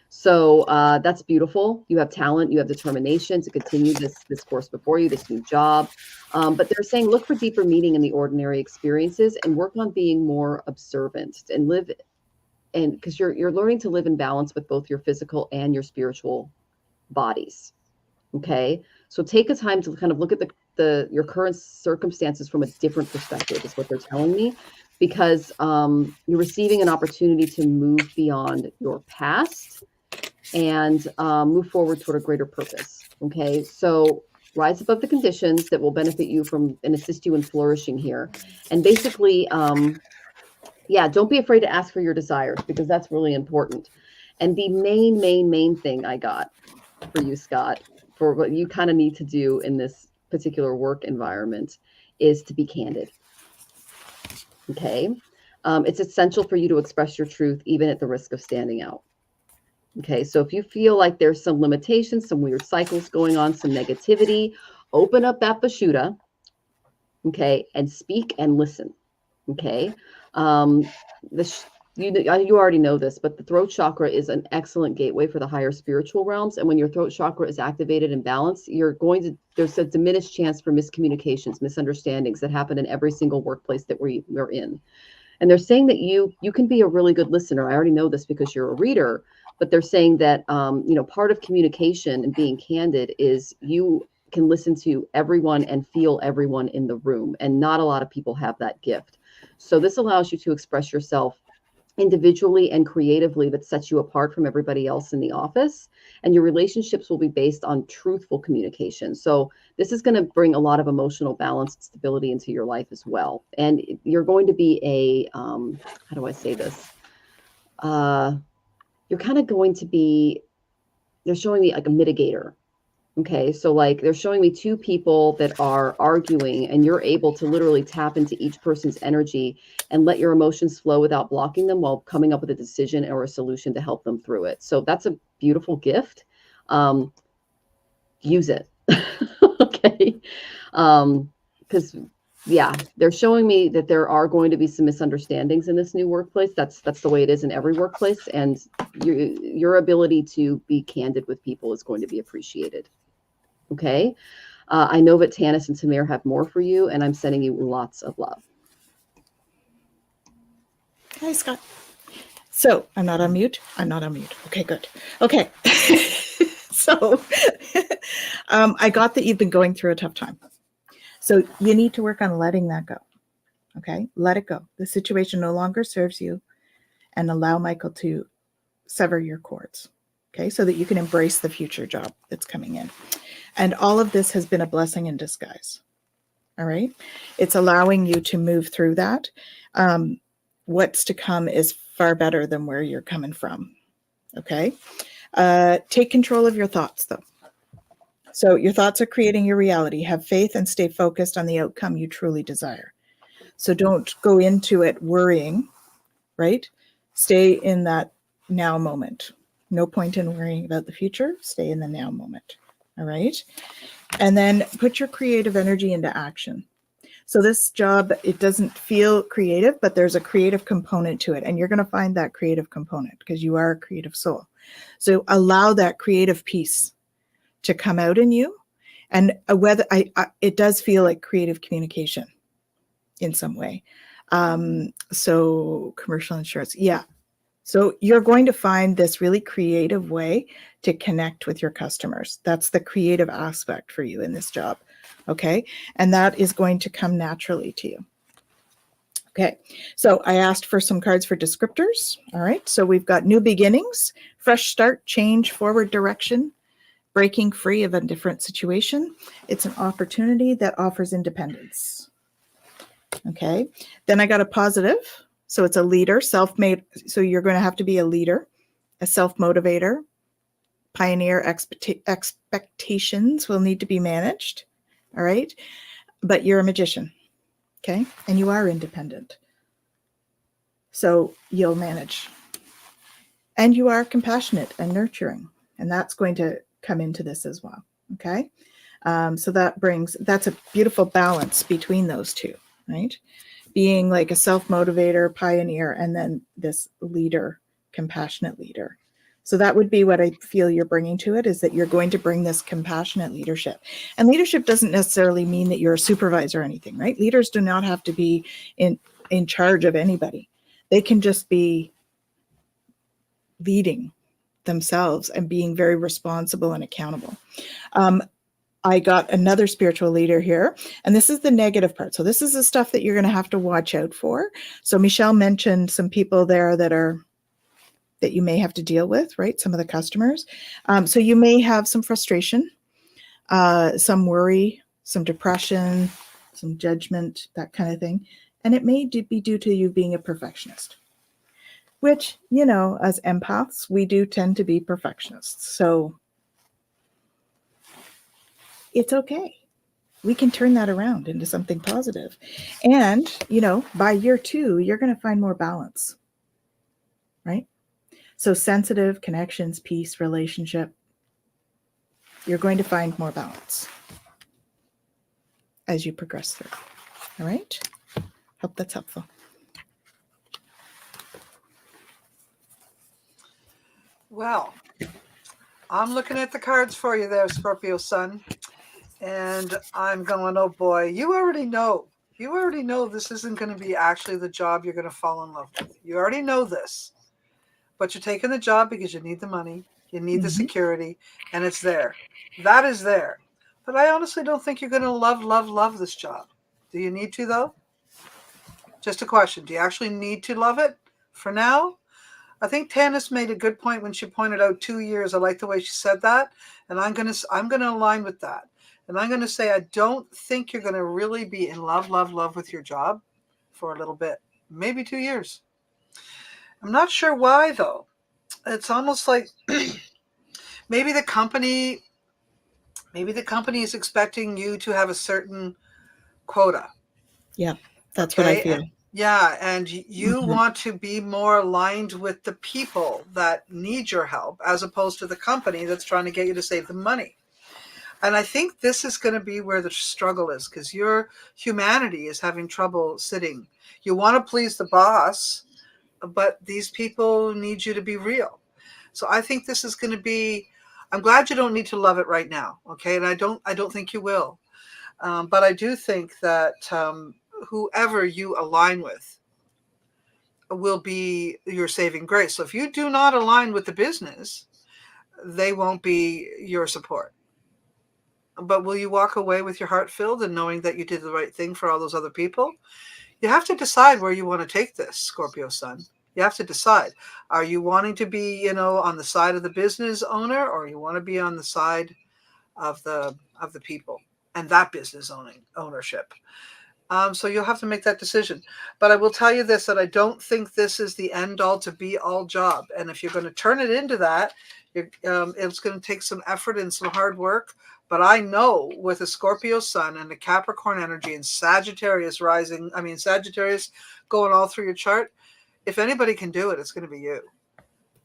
So that's beautiful. You have talent. You have determination to continue this course before you, this new job. But they're saying look for deeper meaning in the ordinary experiences and work on being more observant and live. And because you're learning to live in balance with both your physical and your spiritual bodies. Okay. So take a time to kind of look at your current circumstances from a different perspective is what they're telling me, because you're receiving an opportunity to move beyond your past and move forward toward a greater purpose. Okay. So rise above the conditions that will benefit you from and assist you in flourishing here. And basically, yeah, don't be afraid to ask for your desires, because that's really important. And the main thing I got for you, Scott, for what you kind of need to do in this particular work environment is to be candid. Okay. It's essential for you to express your truth, even at the risk of standing out. Okay. So if you feel like there's some limitations, some weird cycles going on, some negativity, open up that Bashuta. Okay. And speak and listen. Okay. The you already know this, but the throat chakra is an excellent gateway for the higher spiritual realms. And when your throat chakra is activated and balanced, there's a diminished chance for miscommunications, misunderstandings that happen in every single workplace that we're in. And they're saying that you can be a really good listener. I already know this because you're a reader, but they're saying that, part of communication and being candid is you can listen to everyone and feel everyone in the room. And not a lot of people have that gift. So this allows you to express yourself individually and creatively, that sets you apart from everybody else in the office. And your relationships will be based on truthful communication. So this is going to bring a lot of emotional balance and stability into your life as well. And you're going to be how do I say this? You're kind of going to be, they're showing me like a mitigator. Okay, so like they're showing me two people that are arguing, and you're able to literally tap into each person's energy and let your emotions flow without blocking them, while coming up with a decision or a solution to help them through it. So that's a beautiful gift. Use it. Okay. Because they're showing me that there are going to be some misunderstandings in this new workplace. That's the way it is in every workplace. And your ability to be candid with people is going to be appreciated. Okay. I know that Tanys and Tamir have more for you, and I'm sending you lots of love. Hi, Scott. So I'm not on mute. I'm not on mute. Okay, good. Okay. So I got that you've been going through a tough time. So you need to work on letting that go. Okay. Let it go. The situation no longer serves you, and allow Michael to sever your cords. Okay. So that you can embrace the future job that's coming in. And all of this has been a blessing in disguise. All right. It's allowing you to move through that. What's to come is far better than where you're coming from. Okay. Take control of your thoughts, though. So your thoughts are creating your reality. Have faith and stay focused on the outcome you truly desire. So don't go into it worrying, right? Stay in that now moment. No point in worrying about the future. Stay in the now moment. All right. And then put your creative energy into action. So this job, it doesn't feel creative, but there's a creative component to it. And you're going to find that creative component because you are a creative soul. So allow that creative piece to come out in you. And whether it does feel like creative communication in some way. So commercial insurance. Yeah. So you're going to find this really creative way to connect with your customers. That's the creative aspect for you in this job. Okay. And that is going to come naturally to you. Okay. So I asked for some cards for descriptors. All right. So we've got new beginnings, fresh start, change, forward direction, breaking free of a different situation. It's an opportunity that offers independence. Okay. Then I got a positive. So it's a leader, self-made. So you're going to have to be a leader, a self-motivator, pioneer. Expectations will need to be managed. All right. But you're a magician. Okay. And you are independent. So you'll manage. And you are compassionate and nurturing. And that's going to come into this as well. Okay. So that's a beautiful balance between those two, right? Being like a self-motivator, pioneer, and then this leader, compassionate leader. So that would be what I feel you're bringing to it, is that you're going to bring this compassionate leadership. And leadership doesn't necessarily mean that you're a supervisor or anything, right? Leaders do not have to be in charge of anybody. They can just be leading themselves and being very responsible and accountable. I got another spiritual leader here, and this is the negative part. So this is the stuff that you're going to have to watch out for. So Michelle mentioned some people there that you may have to deal with, right? Some of the customers. So you may have some frustration, some worry, some depression, some judgment, that kind of thing. And it may be due to you being a perfectionist, which, as empaths, we do tend to be perfectionists. So it's okay. We can turn that around into something positive. And, by year 2, you're going to find more balance, right? So sensitive, connections, peace, relationship, you're going to find more balance as you progress through. All right? Hope that's helpful. Well, I'm looking at the cards for you there, Scorpio Sun. And I'm going, oh boy, you already know. You already know this isn't going to be actually the job you're going to fall in love with. You already know this. But you're taking the job because you need the money, you need the security, and it's there. That is there. But I honestly don't think you're going to love this job. Do you need to, though? Just a question. Do you actually need to love it for now? I think Tanys made a good point when she pointed out 2 years. I like the way she said that. And I'm going to align with that. And I'm going to say, I don't think you're going to really be in love with your job for a little bit, maybe 2 years. I'm not sure why, though. It's almost like maybe the company is expecting you to have a certain quota. Yeah, that's what I feel. And you want to be more aligned with the people that need your help as opposed to the company that's trying to get you to save them money. And I think this is going to be where the struggle is, because your humanity is having trouble sitting. You want to please the boss, but these people need you to be real. So I think this is going to be, I'm glad you don't need to love it right now. Okay. And I don't think you will. But I do think that whoever you align with will be your saving grace. So if you do not align with the business, they won't be your support. But will you walk away with your heart filled and knowing that you did the right thing for all those other people? You have to decide where you want to take this, Scorpio Sun. You have to decide. Are you wanting to be, on the side of the business owner, or you want to be on the side of the people and that business ownership? So you'll have to make that decision. But I will tell you this, that I don't think this is the end all to be all job. And if you're going to turn it into that, it's going to take some effort and some hard work. But I know with a Scorpio Sun and a Capricorn energy and Sagittarius Sagittarius going all through your chart, if anybody can do it, it's going to be you.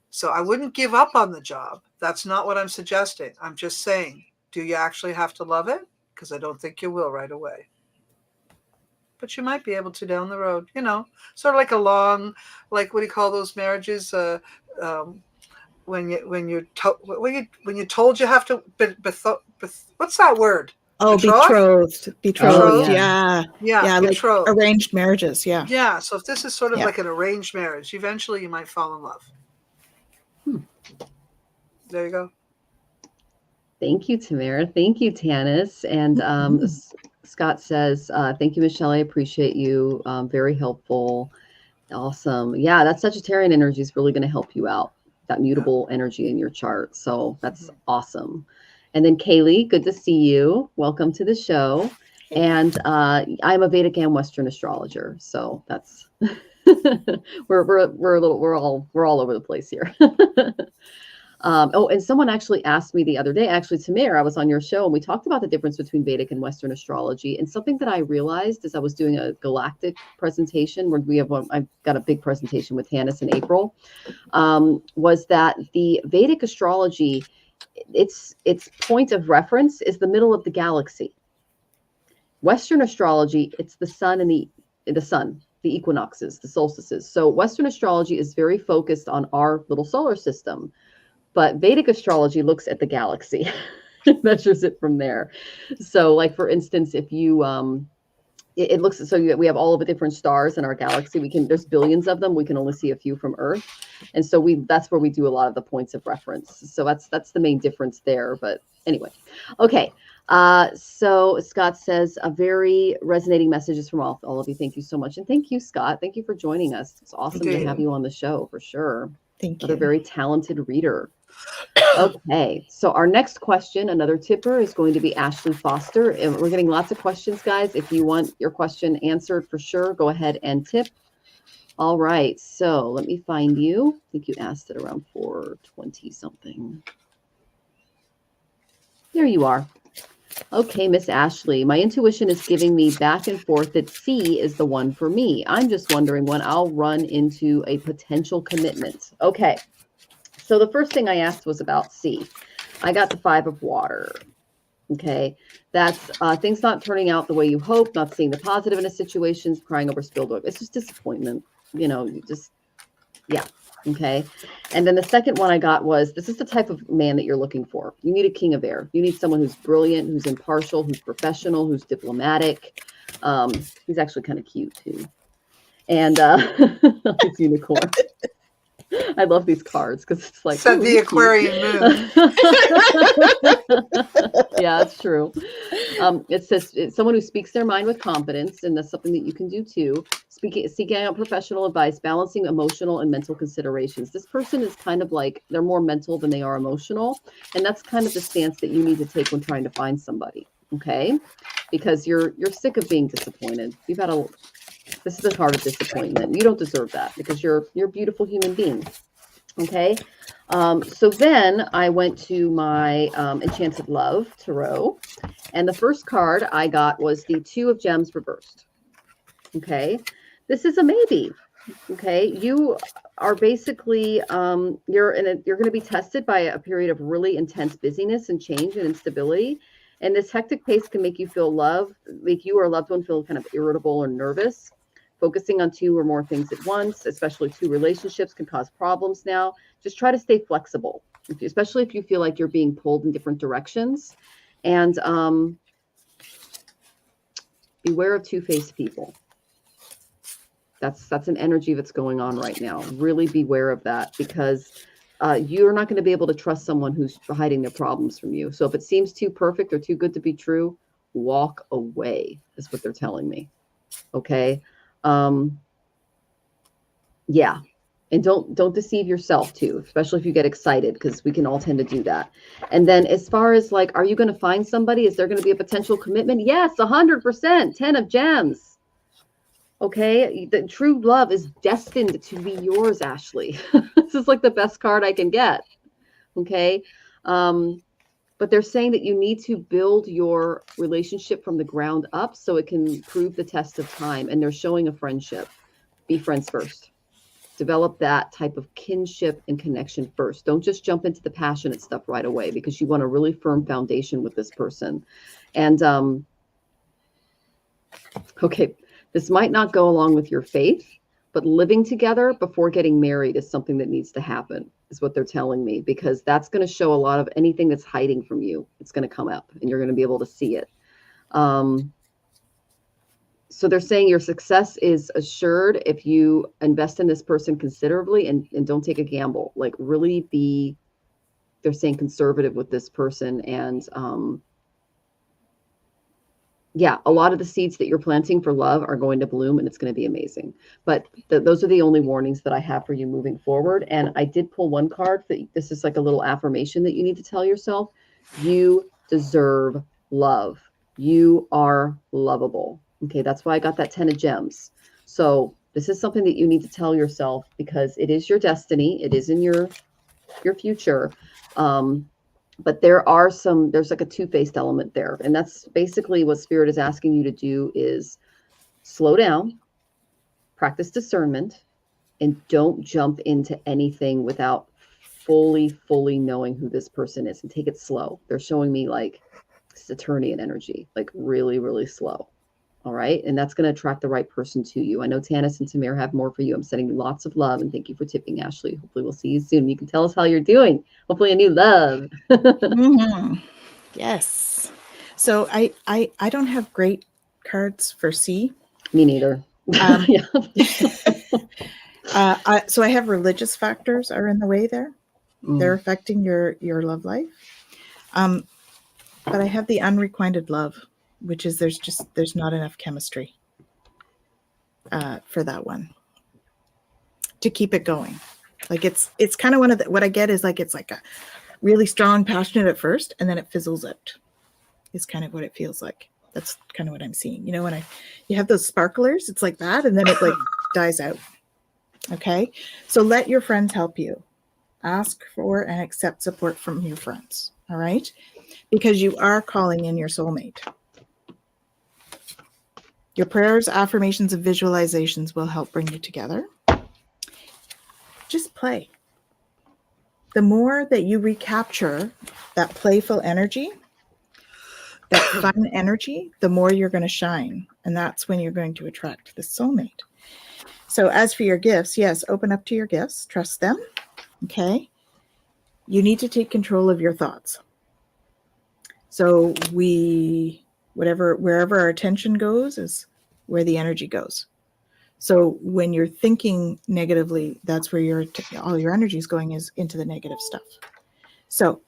So I wouldn't give up on the job. That's not what I'm suggesting. I'm just saying, do you actually have to love it? Because I don't think you will right away. But you might be able to down the road, sort of like a long, like, what do you call those marriages? When you're told you have to, what's that word? Oh, betrothed. Oh, Yeah, betrothed. Like arranged marriages. Yeah. So if this is sort of like an arranged marriage, eventually you might fall in love. There you go. Thank you, Tamara. Thank you, Tanys. And Scott says, thank you, Michelle. I appreciate you. Very helpful. Awesome. Yeah, that Sagittarian energy is really going to help you out, that mutable energy in your chart. So that's awesome. And then Kaylee, good to see you. Welcome to the show. And I'm a Vedic and Western astrologer. So that's we're all over the place here. And someone actually asked me the other day, actually, Tamara, I was on your show and we talked about the difference between Vedic and Western astrology. And something that I realized as I was doing a galactic presentation where I've got a big presentation with Tanys in April, was that the Vedic astrology, its point of reference is the middle of the galaxy. Western astrology, it's the sun and the sun, the equinoxes, the solstices. So Western astrology is very focused on our little solar system. But Vedic astrology looks at the galaxy, measures it from there. So like, for instance, if you, it looks, so we have all of the different stars in our galaxy. There's billions of them. We can only see a few from Earth. And so that's where we do a lot of the points of reference. So that's the main difference there. But anyway, okay. So Scott says a very resonating messages from all of you. Thank you so much. And thank you, Scott. Thank you for joining us. It's awesome to have you on the show for sure. Thank you. Another very talented reader. Okay, so our next question, another tipper, is going to be Ashley Foster. And we're getting lots of questions, guys. If you want your question answered for sure, go ahead and tip. All right, so let me find you. I think you asked it around 4:20 something. There you are. Okay, Miss Ashley, my intuition is giving me back and forth that C is the one for me. I'm just wondering when I'll run into a potential commitment. Okay. So the first thing I asked was about C. I got the 5 of water. Okay. That's things not turning out the way you hope, not seeing the positive in a situation, crying over spilled milk. It's just disappointment. Yeah. Okay. And then the second one I got was, this is the type of man that you're looking for. You need a king of air. You need someone who's brilliant, who's impartial, who's professional, who's diplomatic. He's actually kind of cute too. And this unicorn. I love these cards because it's like, Said the Aquarian moon. Yeah, it's true. It says it's someone who speaks their mind with confidence, and that's something that you can do too. Seeking out professional advice, balancing emotional and mental considerations. This person is kind of like, they're more mental than they are emotional, and that's kind of the stance that you need to take when trying to find somebody. Okay, because you're sick of being disappointed. This is a card of disappointment. You don't deserve that because you're a beautiful human being. Okay. So then I went to my Enchanted Love Tarot, and the first card I got was the Two of Gems reversed. Okay. This is a maybe. Okay. You are basically, you're going to be tested by a period of really intense busyness and change and instability. And this hectic pace can make you make you or a loved one feel kind of irritable or nervous. Focusing on two or more things at once, especially two relationships, can cause problems now. Just try to stay flexible, especially if you feel like you're being pulled in different directions. And beware of two-faced people. That's an energy that's going on right now. Really beware of that, because you're not going to be able to trust someone who's hiding their problems from you. So if it seems too perfect or too good to be true, walk away, is what they're telling me. Okay. Yeah. And don't deceive yourself too, especially if you get excited, because we can all tend to do that. And then as far as like, are you going to find somebody? Is there going to be a potential commitment? Yes, 100%. 10 of gems. Okay. The true love is destined to be yours, Ashley. This is like the best card I can get. Okay. But they're saying that you need to build your relationship from the ground up so it can prove the test of time. And they're showing a friendship. Be friends first. Develop that type of kinship and connection first. Don't just jump into the passionate stuff right away, because you want a really firm foundation with this person. And okay, this might not go along with your faith, but living together before getting married is something that needs to happen, is what they're telling me, because that's going to show a lot of anything that's hiding from you. It's going to come up and you're going to be able to see it. So they're saying your success is assured if you invest in this person considerably and don't take a gamble. Like really they're saying conservative with this person. And yeah, a lot of the seeds that you're planting for love are going to bloom, and it's going to be amazing. But those are the only warnings that I have for you moving forward. And I did pull one card that this is like a little affirmation that you need to tell yourself. You deserve love. You are lovable. Okay, that's why I got that 10 of gems. So this is something that you need to tell yourself, because it is your destiny. It is in your future. But there's like a two-faced element there. And that's basically what Spirit is asking you to do, is slow down, practice discernment, and don't jump into anything without fully knowing who this person is, and take it slow. They're showing me like Saturnian energy, like really, really slow. All right. And that's going to attract the right person to you. I know Tanys and Tamir have more for you. I'm sending you lots of love, and thank you for tipping, Ashley. Hopefully we'll see you soon. You can tell us how you're doing. Hopefully a new love. Mm-hmm. Yes. So I don't have great cards for C. Me neither. Yeah. So I have religious factors are in the way there. They're affecting your love life. But I have the unrequited love, which is there's not enough chemistry for that one to keep it going. Like it's kind of one of what I get is like, it's like a really strong, passionate at first, and then it fizzles out. Is kind of what it feels like. That's kind of what I'm seeing. You know, when you have those sparklers, it's like that, and then it like dies out. Okay. So let your friends help you. Ask for and accept support from your friends. All right. Because you are calling in your soulmate. Your prayers, affirmations, and visualizations will help bring you together. Just play. The more that you recapture that playful energy, that fun energy, the more you're going to shine. And that's when you're going to attract the soulmate. So as for your gifts, yes, open up to your gifts, trust them. Okay. You need to take control of your thoughts. So wherever our attention goes is where the energy goes. So when you're thinking negatively, that's where all your energy is going, is into the negative stuff. So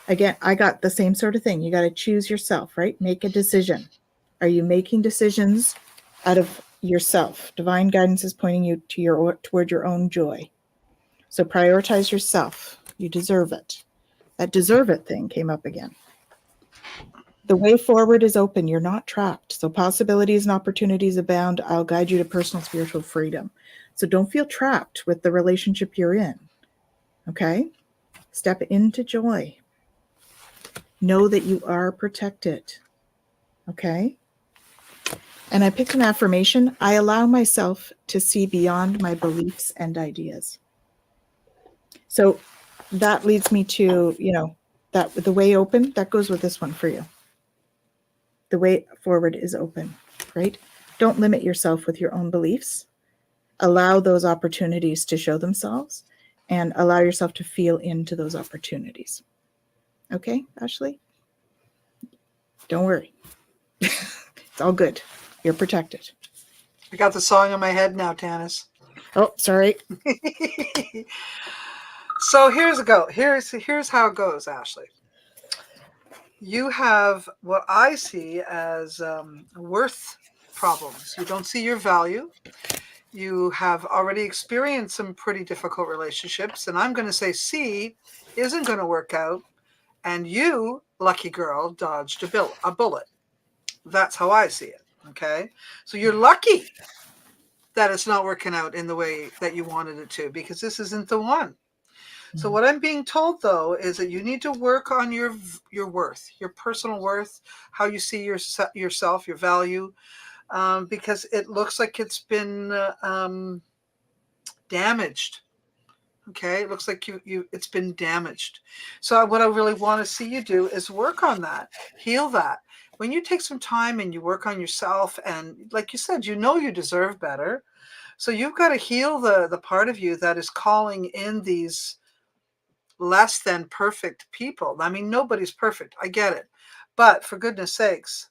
again, I got the same sort of thing. You got to choose yourself, right? Make a decision. Are you making decisions out of yourself? Divine guidance is pointing you toward your own joy. So prioritize yourself. You deserve it. That deserve it thing came up again. The way forward is open. You're not trapped. So possibilities and opportunities abound. I'll guide you to personal spiritual freedom. So don't feel trapped with the relationship you're in. Okay? Step into joy. Know that you are protected. Okay? And I picked an affirmation. I allow myself to see beyond my beliefs and ideas. So that leads me to, that the way open, that goes with this one for you. The way forward is open, right? Don't limit yourself with your own beliefs. Allow those opportunities to show themselves and allow yourself to feel into those opportunities. Okay, Ashley? Don't worry. It's all good. You're protected. I got the song in my head now, Tanys. Oh, sorry. So here's how it goes, Ashley. You have what I see as worth problems. You don't see your value. You have already experienced some pretty difficult relationships, and I'm going to say C isn't going to work out, and you, lucky girl, dodged a bullet. That's how I see it, okay? So you're lucky that it's not working out in the way that you wanted it to, because this isn't the one. So what I'm being told, though, is that you need to work on your worth, your personal worth, how you see yourself, your value, because it looks like it's been damaged. Okay, it looks like it's been damaged. So what I really want to see you do is work on that, heal that. When you take some time and you work on yourself, and like you said, you deserve better. So you've got to heal the part of you that is calling in these less than perfect people. I mean, nobody's perfect. I get it. But for goodness sakes,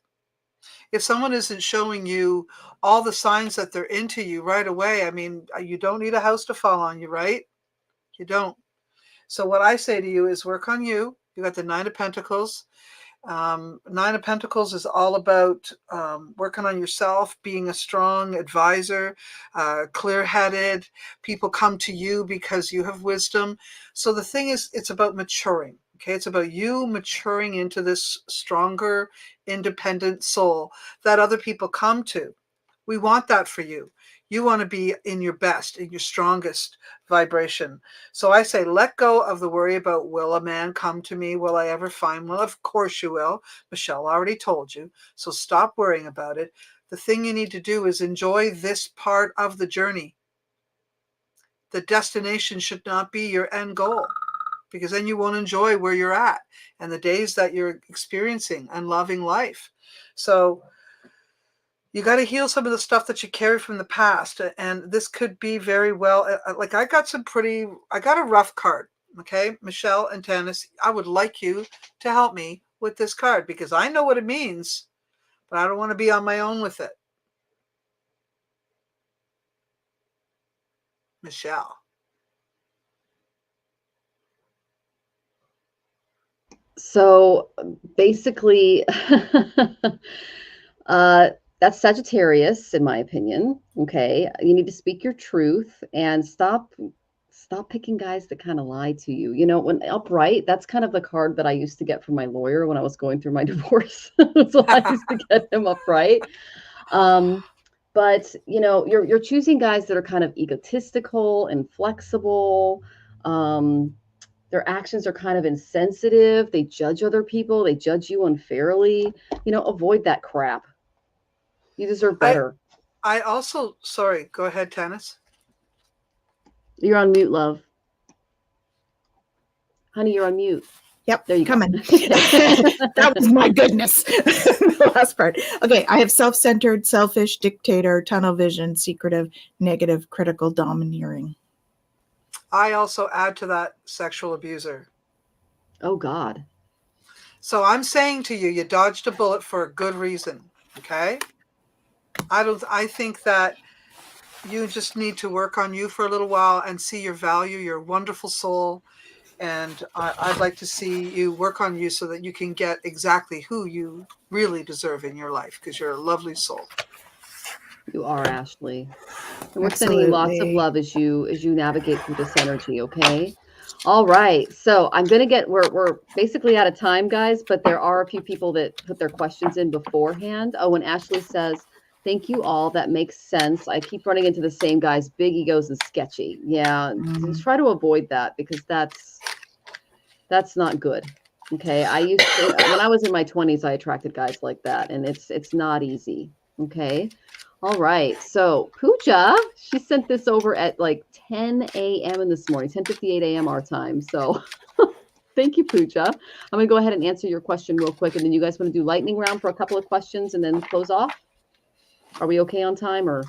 if someone isn't showing you all the signs that they're into you right away, I mean, you don't need a house to fall on you, right? You don't. So what I say to you is work on you. You got the Nine of Pentacles. Nine of Pentacles is all about working on yourself, being a strong advisor, clear-headed. People come to you because you have wisdom. So the thing is, it's about maturing. Okay, it's about you maturing into this stronger, independent soul that other people come to. We want that for you. You want to be in your best, in your strongest vibration. So I say, let go of the worry about, will a man come to me? Will I ever find one? Of course you will. Michelle already told you. So stop worrying about it. The thing you need to do is enjoy this part of the journey. The destination should not be your end goal, because then you won't enjoy where you're at and the days that you're experiencing and loving life. So you got to heal some of the stuff that you carry from the past. And this could be very well, like I got a rough card. Okay, Michelle and Tanys, I would like you to help me with this card, because I know what it means, but I don't want to be on my own with it. Michelle. So basically, that's Sagittarius, in my opinion. Okay, you need to speak your truth and stop picking guys that kind of lie to you. When upright, that's kind of the card that I used to get from my lawyer when I was going through my divorce. So I used to get him upright. But you're choosing guys that are kind of egotistical and flexible. Their actions are kind of insensitive. They judge other people. They judge you unfairly. Avoid that crap. You deserve better. I also, sorry, go ahead, Tanys. You're on mute, love. Honey, you're on mute. Yep, There you go. coming. That was my goodness. The last part. Okay, I have self-centered, selfish, dictator, tunnel vision, secretive, negative, critical, domineering. I also add to that sexual abuser. Oh God. So I'm saying to you, you dodged a bullet for a good reason. Okay. I think that you just need to work on you for a little while and see your value, your wonderful soul. And I'd like to see you work on you so that you can get exactly who you really deserve in your life, because you're a lovely soul. You are, Ashley. And we're sending you lots of Absolutely. love as you navigate through this energy, okay? All right. So I'm gonna we're basically out of time, guys, but there are a few people that put their questions in beforehand. Oh, and Ashley says, thank you all. That makes sense. I keep running into the same guys, big egos and sketchy. Yeah, just try to avoid that, because that's not good. Okay. I used to, when I was in my 20s, I attracted guys like that, and it's not easy. Okay. All right. So Pooja, she sent this over at like 10 a.m. in this morning, 10:58 a.m. our time. So thank you, Pooja. I'm going to go ahead and answer your question real quick, and then you guys want to do lightning round for a couple of questions and then close off? Are we okay on time, or?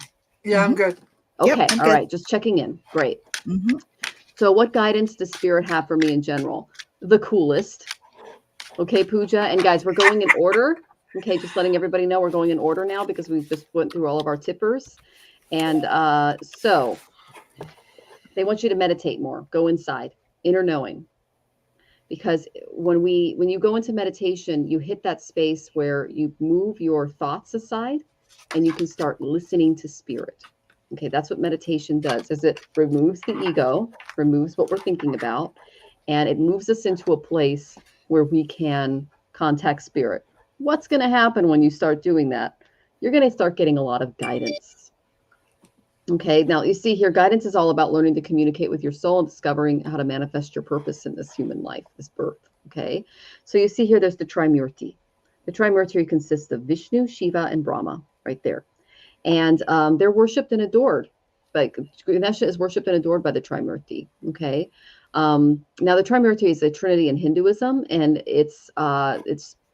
Yeah, I'm good. Okay. Yep, I'm all good. right. Just checking in. Great. Mhm. So what guidance does Spirit have for me in general? The coolest. Okay, Pooja. And guys, we're going in order. Okay, just letting everybody know we're going in order now, because we've just went through all of our tippers. And so they want you to meditate more, go inside, inner knowing. Because when you go into meditation, you hit that space where you move your thoughts aside and you can start listening to spirit. Okay, that's what meditation does, is it removes the ego, removes what we're thinking about, and it moves us into a place where we can contact spirit. What's going to happen when you start doing that? You're going to start getting a lot of guidance. Okay, now you see here, guidance is all about learning to communicate with your soul and discovering how to manifest your purpose in this human life, this birth. Okay, so you see here, there's the Trimurti. The Trimurti consists of Vishnu, Shiva, and Brahma right there. And they're worshipped and adored. Like Ganesha is worshipped and adored by the Trimurti. Okay. Now the Trimurti is a trinity in Hinduism, and it's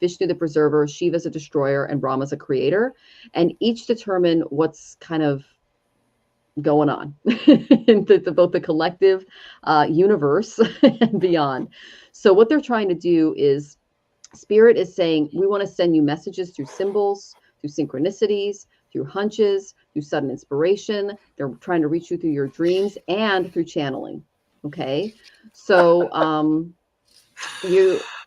Vishnu the preserver, Shiva is a destroyer, and Brahma is a creator. And each determine what's kind of going on in both the collective universe and beyond. So what they're trying to do is, Spirit is saying, we want to send you messages through symbols, through synchronicities, through hunches, through sudden inspiration. They're trying to reach you through your dreams and through channeling. Okay. So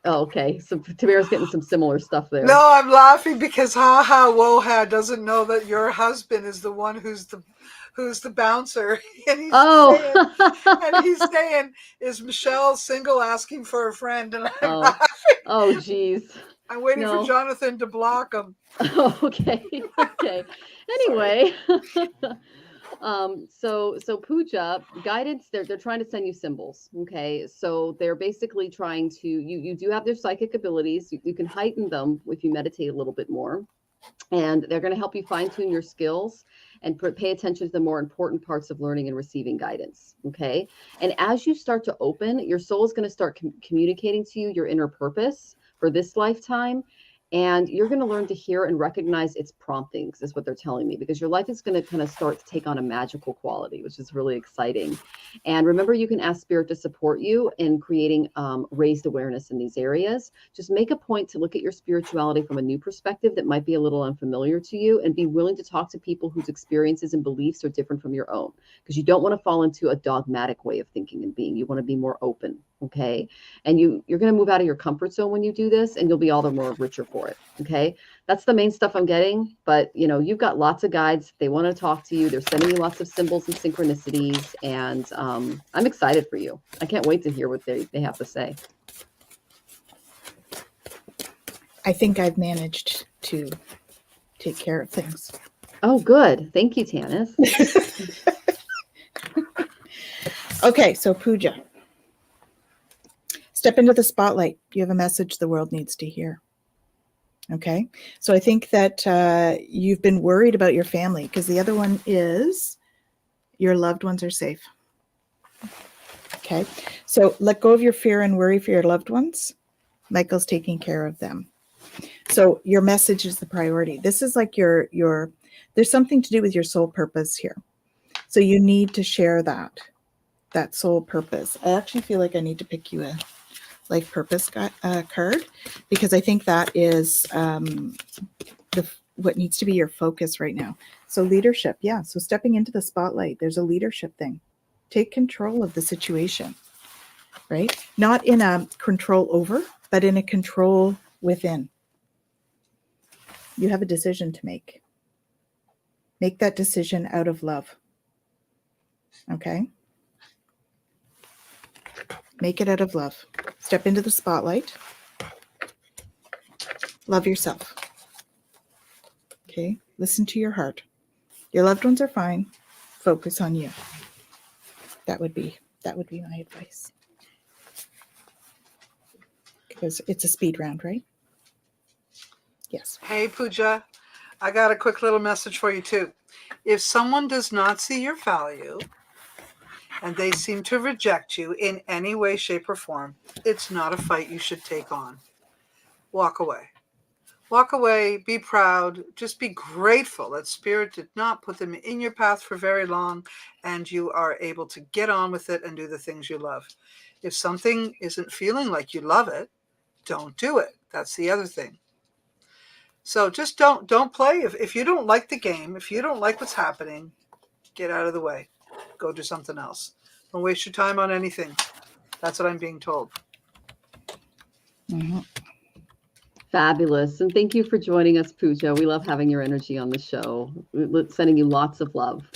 okay. So Tamara's getting some similar stuff there. No, I'm laughing because Woha doesn't know that your husband is the one who's the bouncer. And he's saying, is Michelle single, asking for a friend? And I'm laughing. Oh, geez. I'm waiting for Jonathan to block him. Okay. Anyway, so Pooja, guidance, they're trying to send you symbols. Okay. So they're basically trying to, you do have their psychic abilities. You can heighten them if you meditate a little bit more. And they're going to help you fine tune your skills and pay attention to the more important parts of learning and receiving guidance. Okay. And as you start to open, your soul is going to start communicating to you your inner purpose for this lifetime. And you're going to learn to hear and recognize its promptings, is what they're telling me, because your life is going to kind of start to take on a magical quality, which is really exciting. And remember, you can ask Spirit to support you in creating raised awareness in these areas. Just make a point to look at your spirituality from a new perspective that might be a little unfamiliar to you, and be willing to talk to people whose experiences and beliefs are different from your own, because you don't want to fall into a dogmatic way of thinking and being. You want to be more open. Okay. And you're going to move out of your comfort zone when you do this, and you'll be all the more richer for it. Okay. That's the main stuff I'm getting. But you've got lots of guides. They want to talk to you. They're sending you lots of symbols and synchronicities. And I'm excited for you. I can't wait to hear what they have to say. I think I've managed to take care of things. Oh, good. Thank you, Tanys. Okay. So Pooja. Step into the spotlight. You have a message the world needs to hear. Okay. So I think that you've been worried about your family, because the other one is your loved ones are safe. Okay. So let go of your fear and worry for your loved ones. Michael's taking care of them. So your message is the priority. This is like your there's something to do with your soul purpose here. So you need to share that soul purpose. I actually feel like I need to pick you a life purpose card, because I think that is what needs to be your focus right now. So leadership, yeah. So stepping into the spotlight, there's a leadership thing. Take control of the situation, right? Not in a control over, but in a control within. You have a decision to make. Make that decision out of love. Okay? Make it out of love. Step into the spotlight. Love yourself. Okay? Listen to your heart. Your loved ones are fine. Focus on you. That would be my advice. Because it's a speed round, right? Yes. Hey, Pooja, I got a quick little message for you too. If someone does not see your value and they seem to reject you in any way, shape, or form, it's not a fight you should take on. Walk away. Walk away, be proud, just be grateful that Spirit did not put them in your path for very long, and you are able to get on with it and do the things you love. If something isn't feeling like you love it, don't do it. That's the other thing. So just don't play. If you don't like the game, if you don't like what's happening, get out of the way. Go do something else. Don't waste your time on anything. That's what I'm being told. Mm-hmm. Fabulous. And thank you for joining us, Pooja. We love having your energy on the show. We're sending you lots of love.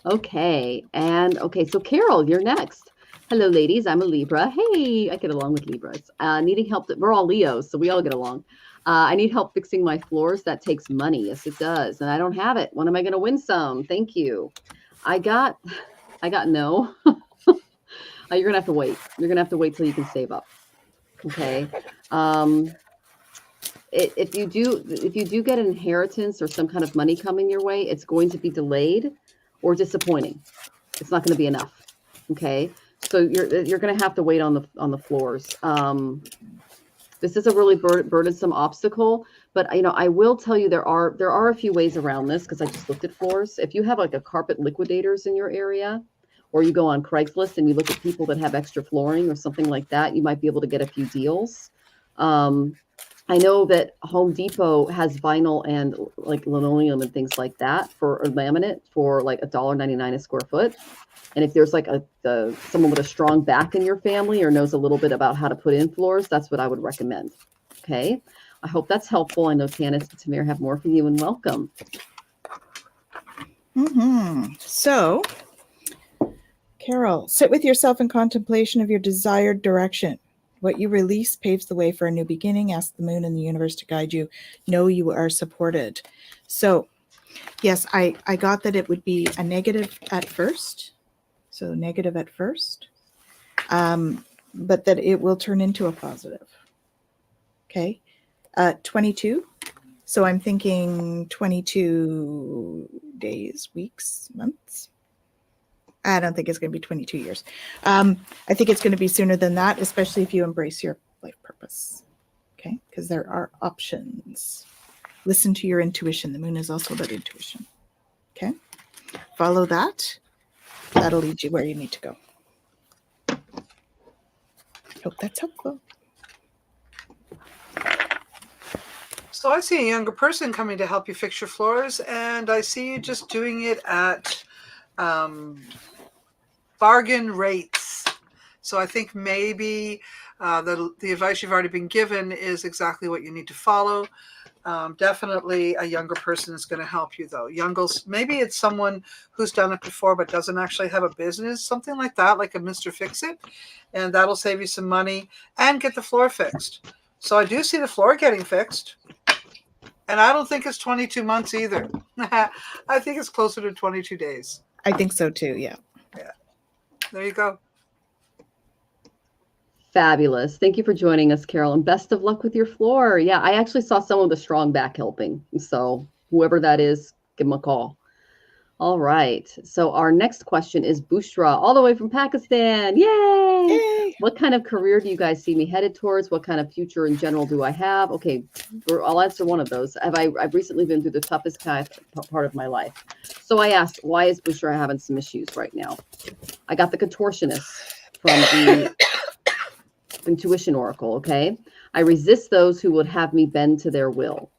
Okay. So Carol, you're next. Hello, ladies. I'm a Libra. Hey, I get along with Libras. Needing help. We're all Leos, so we all get along. I need help fixing my floors. That takes money. Yes, it does. And I don't have it. When am I going to win some? Thank you. I got no. You're going to have to wait. You're going to have to wait till you can save up. Okay. If you do get an inheritance or some kind of money coming your way, it's going to be delayed or disappointing. It's not going to be enough. Okay. So you're going to have to wait on the floors. This is a really burdensome obstacle, but I will tell you there are a few ways around this, because I just looked at floors. If you have like a carpet liquidators in your area, or you go on Craigslist and you look at people that have extra flooring or something like that, you might be able to get a few deals. I know that Home Depot has vinyl and like linoleum and things like that or laminate for like $1.99 a square foot. And if there's like someone with a strong back in your family or knows a little bit about how to put in floors, that's what I would recommend. Okay. I hope that's helpful. I know Tanys and Tamir have more for you, and welcome. Mm-hmm. So, Carol, sit with yourself in contemplation of your desired direction. What you release paves the way for a new beginning. Ask the moon and the universe to guide you. Know you are supported. So, yes, I got that it would be a negative at first. So negative at first, but that it will turn into a positive. Okay. 22. So I'm thinking 22 days, weeks, months. I don't think it's going to be 22 years. I think it's going to be sooner than that, especially if you embrace your life purpose. Okay. Because there are options. Listen to your intuition. The moon is also about intuition. Okay. Follow that. That'll lead you where you need to go. Hope that's helpful. So I see a younger person coming to help you fix your floors, and I see you just doing it at bargain rates. So I think maybe the advice you've already been given is exactly what you need to follow. Definitely a younger person is going to help you, though. Maybe it's someone who's done it before but doesn't actually have a business, something like that, like a Mr. Fix-It, and that'll save you some money and get the floor fixed. So I do see the floor getting fixed, and I don't think it's 22 months either. I think it's closer to 22 days. I think so too, yeah. Yeah. There you go. Fabulous. Thank you for joining us, Carol, and best of luck with your floor. Yeah, I actually saw someone with a strong back helping. So whoever that is, give them a call. All right. So our next question is Bushra, all the way from Pakistan. Yay! What kind of career do you guys see me headed towards? What kind of future in general do I have? Okay, I'll answer one of those. I've recently been through the toughest part of my life. So I asked, why is Bushra having some issues right now? I got the contortionist from the intuition oracle, okay? I resist those who would have me bend to their will.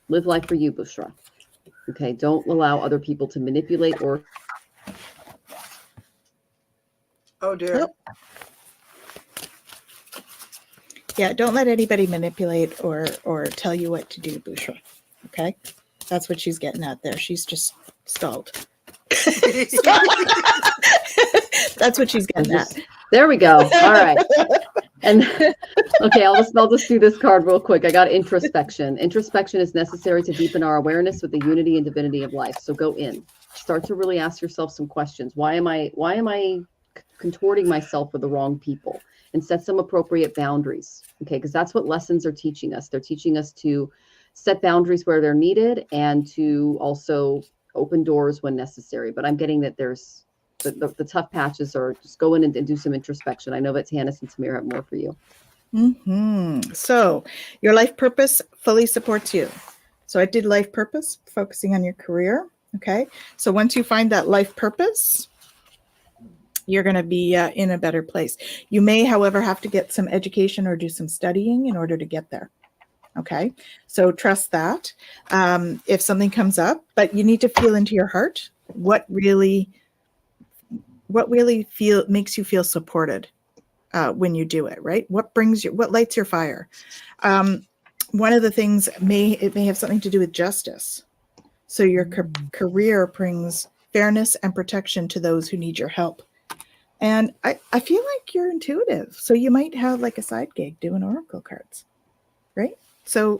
Live life for you, Bushra. Okay, don't allow other people to manipulate or... Oh, dear. Oh. Yeah, don't let anybody manipulate or tell you what to do, Bushra. Okay? That's what she's getting at there. She's just stalled. That's what she's getting at. There we go. All right. And okay, I'll just do this card real quick. I got introspection. Introspection is necessary to deepen our awareness with the unity and divinity of life. So go in. Start to really ask yourself some questions. Why am I contorting myself with the wrong people? And set some appropriate boundaries. Okay, because that's what lessons are teaching us. They're teaching us to set boundaries where they're needed and to also open doors when necessary. But I'm getting that there's the tough patches are just go in and do some introspection. I know that Tanys and Tamir have more for you. Mm-hmm. So your life purpose fully supports you. So I did life purpose, focusing on your career. Okay. So once you find that life purpose, you're going to be in a better place. You may, however, have to get some education or do some studying in order to get there. Okay. So trust that. If something comes up, but you need to feel into your heart, what really makes you feel supported when you do it, right? What lights your fire? One of the things may have something to do with justice. So your career brings fairness and protection to those who need your help. And I feel like you're intuitive. So you might have like a side gig doing oracle cards, right? So,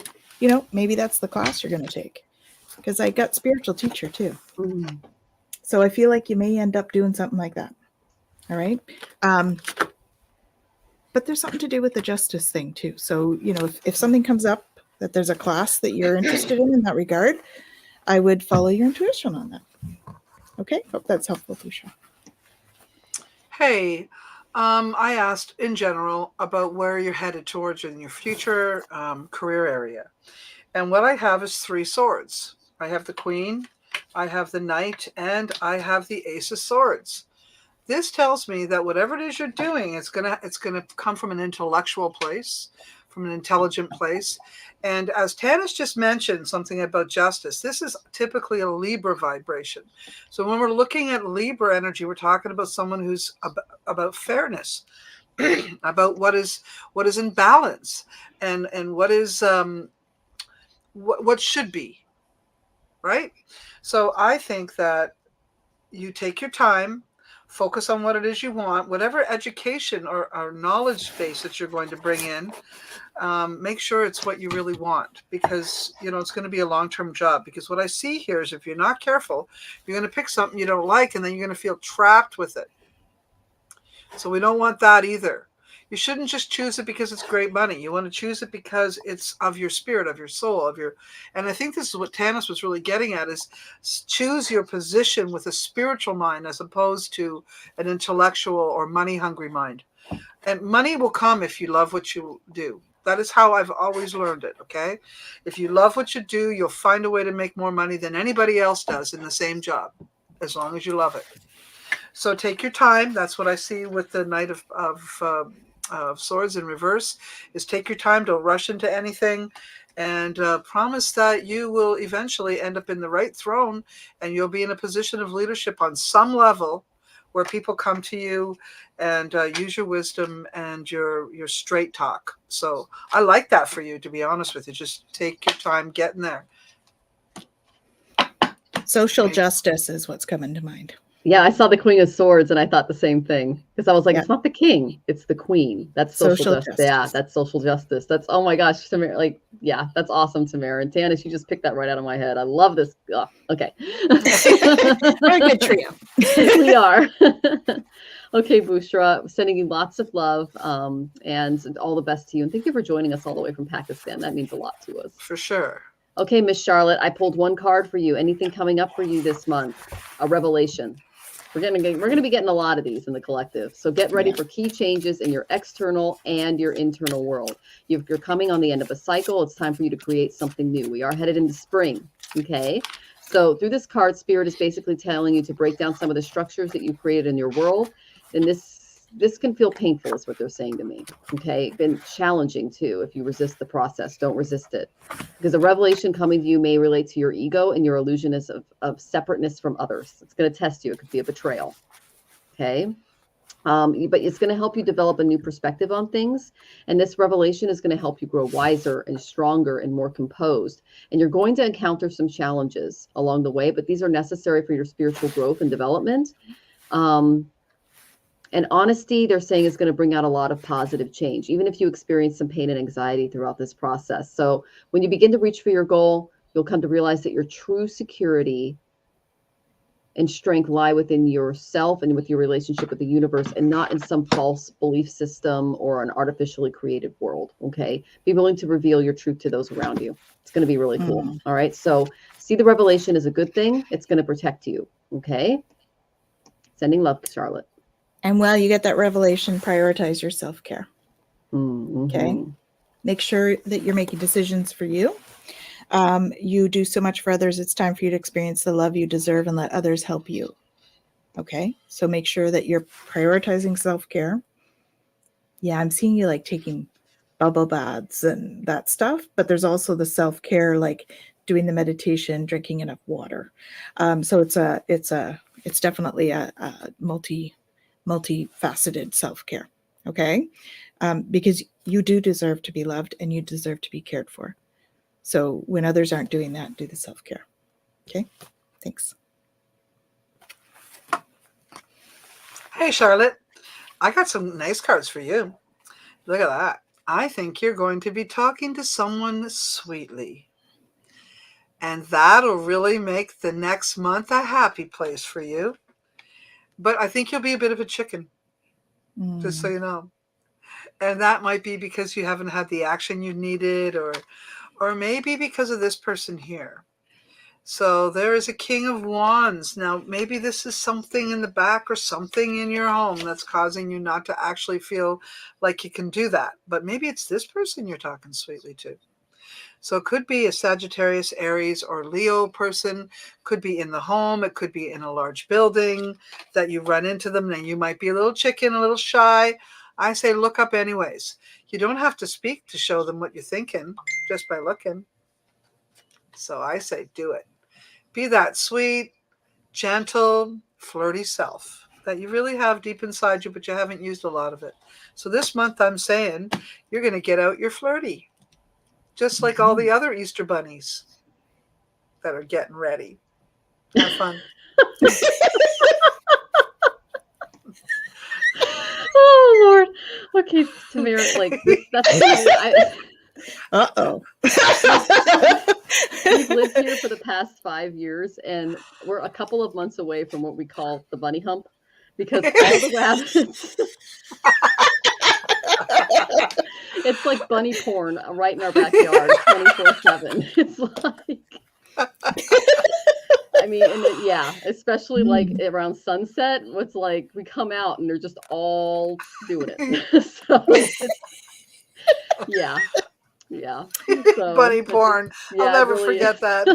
maybe that's the class you're going to take, because I got spiritual teacher too. Mm. So I feel like you may end up doing something like that. All right. But there's something to do with the justice thing too. So, if something comes up that there's a class that you're interested in that regard, I would follow your intuition on that. Okay. Hope that's helpful, Bushra. Hey, I asked in general about where you're headed towards in your future career area. And what I have is 3 swords. I have the Queen, I have the Knight, and I have the Ace of Swords. This tells me that whatever it is you're doing, it's gonna come from an intellectual place, from an intelligent place. And as Tanys just mentioned something about justice, this is typically a Libra vibration. So when we're looking at Libra energy, we're talking about someone who's about fairness, about what is in balance, and what is what should be, right? So I think that you take your time, focus on what it is you want, whatever education or knowledge base that you're going to bring in. Make sure it's what you really want, because it's going to be a long-term job. Because what I see here is if you're not careful, you're going to pick something you don't like, and then you're going to feel trapped with it. So we don't want that either. You shouldn't just choose it because it's great money. You want to choose it because it's of your spirit, of your soul, and I think this is what Tanys was really getting at, is choose your position with a spiritual mind as opposed to an intellectual or money-hungry mind. And money will come if you love what you do. That is how I've always learned it, okay? If you love what you do, you'll find a way to make more money than anybody else does in the same job, as long as you love it. So take your time. That's what I see with the Knight of Swords in reverse, is take your time. Don't rush into anything, and promise that you will eventually end up in the right throne, and you'll be in a position of leadership on some level where people come to you and use your wisdom and your straight talk. So I like that for you, to be honest with you. Just take your time getting there. Social justice is what's coming to mind. Yeah, I saw the Queen of Swords and I thought the same thing, because I was like, Yeah. It's not the king, it's the queen. That's social justice. Yeah, that's social justice. That's, oh my gosh, Tamir, that's awesome, Tamir. And Tanys, you just picked that right out of my head. I love this. Oh, okay. Very good trio. We are. Okay, Bushra, sending you lots of love and all the best to you. And thank you for joining us all the way from Pakistan. That means a lot to us. For sure. Okay, Miss Charlotte, I pulled one card for you. Anything coming up for you this month? A revelation. We're gonna be getting a lot of these in the collective. So get ready for key changes in your external and your internal world. You're coming on the end of a cycle. It's time for you to create something new. We are headed into spring. Okay. So through this card, Spirit is basically telling you to break down some of the structures that you've created in your world. And this can feel painful, is what they're saying to me. Okay. Been challenging too. If you resist the process, don't resist it. Because the revelation coming to you may relate to your ego and your illusion of separateness from others. It's going to test you. It could be a betrayal. Okay. But it's going to help you develop a new perspective on things. And this revelation is going to help you grow wiser and stronger and more composed. And you're going to encounter some challenges along the way, but these are necessary for your spiritual growth and development. And honesty, they're saying, is going to bring out a lot of positive change, even if you experience some pain and anxiety throughout this process. So when you begin to reach for your goal, you'll come to realize that your true security and strength lie within yourself and with your relationship with the universe, and not in some false belief system or an artificially created world. Okay. Be willing to reveal your truth to those around you. It's going to be really cool. All right. So see the revelation as a good thing. It's going to protect you. Okay. Sending love, Charlotte. And while you get that revelation, prioritize your self-care. Okay. Make sure that you're making decisions for you. You do so much for others. It's time for you to experience the love you deserve and let others help you. Okay. So make sure that you're prioritizing self-care. Yeah. I'm seeing you like taking bubble baths and that stuff, but there's also the self-care, like doing the meditation, drinking enough water. So it's definitely a multifaceted self-care. Okay. Because you do deserve to be loved and you deserve to be cared for. So when others aren't doing that, do the self-care. Okay. Thanks. Hey, Charlotte, I got some nice cards for you. Look at that. I think you're going to be talking to someone sweetly. And that'll really make the next month a happy place for you. But I think you'll be a bit of a chicken, just so you know. And that might be because you haven't had the action you needed, or maybe because of this person here. So there is a King of Wands. Now, maybe this is something in the back or something in your home that's causing you not to actually feel like you can do that. But maybe it's this person you're talking sweetly to. So it could be a Sagittarius, Aries, or Leo person. Could be in the home. It could be in a large building that you run into them and you might be a little chicken, a little shy. I say look up anyways. You don't have to speak to show them what you're thinking just by looking. So I say do it. Be that sweet, gentle, flirty self that you really have deep inside you, but you haven't used a lot of it. So this month I'm saying you're going to get out your flirty. Just like all the other Easter bunnies that are getting ready. Have fun. Oh, Lord. Okay, Tamara, like, that's... Uh-oh. We've lived here for the past 5 years, and we're a couple of months away from what we call the bunny hump, because all the rabbits... It's like bunny porn right in our backyard, 24/7. It's like, I mean, and yeah, especially like around sunset. It's like we come out and they're just all doing it. So yeah. So, bunny porn. Yeah, I'll never really forget is. that.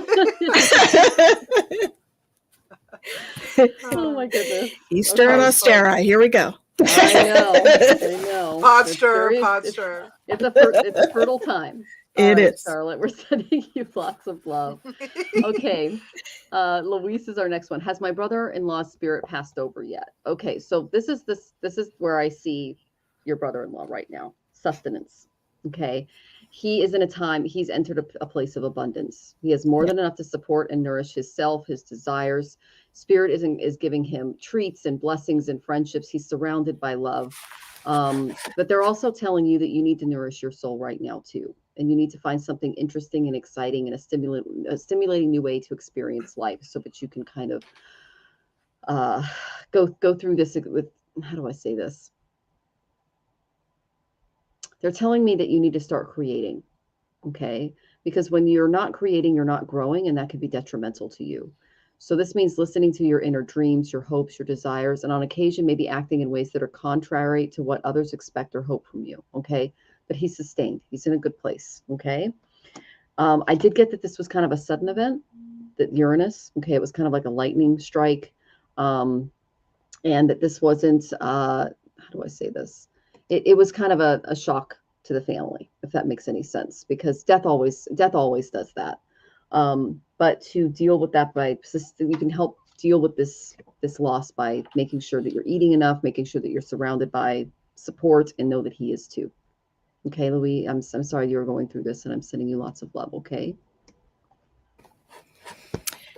Oh my goodness. Easter and Ostera. Here we go. I know. Pot stir. It's a fertile time. It is. Charlotte, we're sending you lots of love. Okay. Luis is our next one. Has my brother-in-law's spirit passed over yet? Okay, so this is where I see your brother-in-law right now. Sustenance. Okay. He is in a time, he's entered a place of abundance. He has more than enough to support and nourish himself, his desires. Spirit is giving him treats and blessings and friendships. He's surrounded by love. But they're also telling you that you need to nourish your soul right now too. And you need to find something interesting and exciting and a stimulating new way to experience life, so that you can kind of go through this with, how do I say this? They're telling me that you need to start creating. Okay. Because when you're not creating, you're not growing, and that could be detrimental to you. So this means listening to your inner dreams, your hopes, your desires, and on occasion, maybe acting in ways that are contrary to what others expect or hope from you. Okay. But he's sustained. He's in a good place. Okay. I did get that this was kind of a sudden event, that Uranus. Okay. It was kind of like a lightning strike. And that this wasn't, how do I say this? It was kind of a shock to the family, if that makes any sense, because death always does that. But to deal with that you can help deal with this loss by making sure that you're eating enough, making sure that you're surrounded by support, and know that he is too. Okay, Louis, I'm sorry you're going through this, and I'm sending you lots of love. Okay.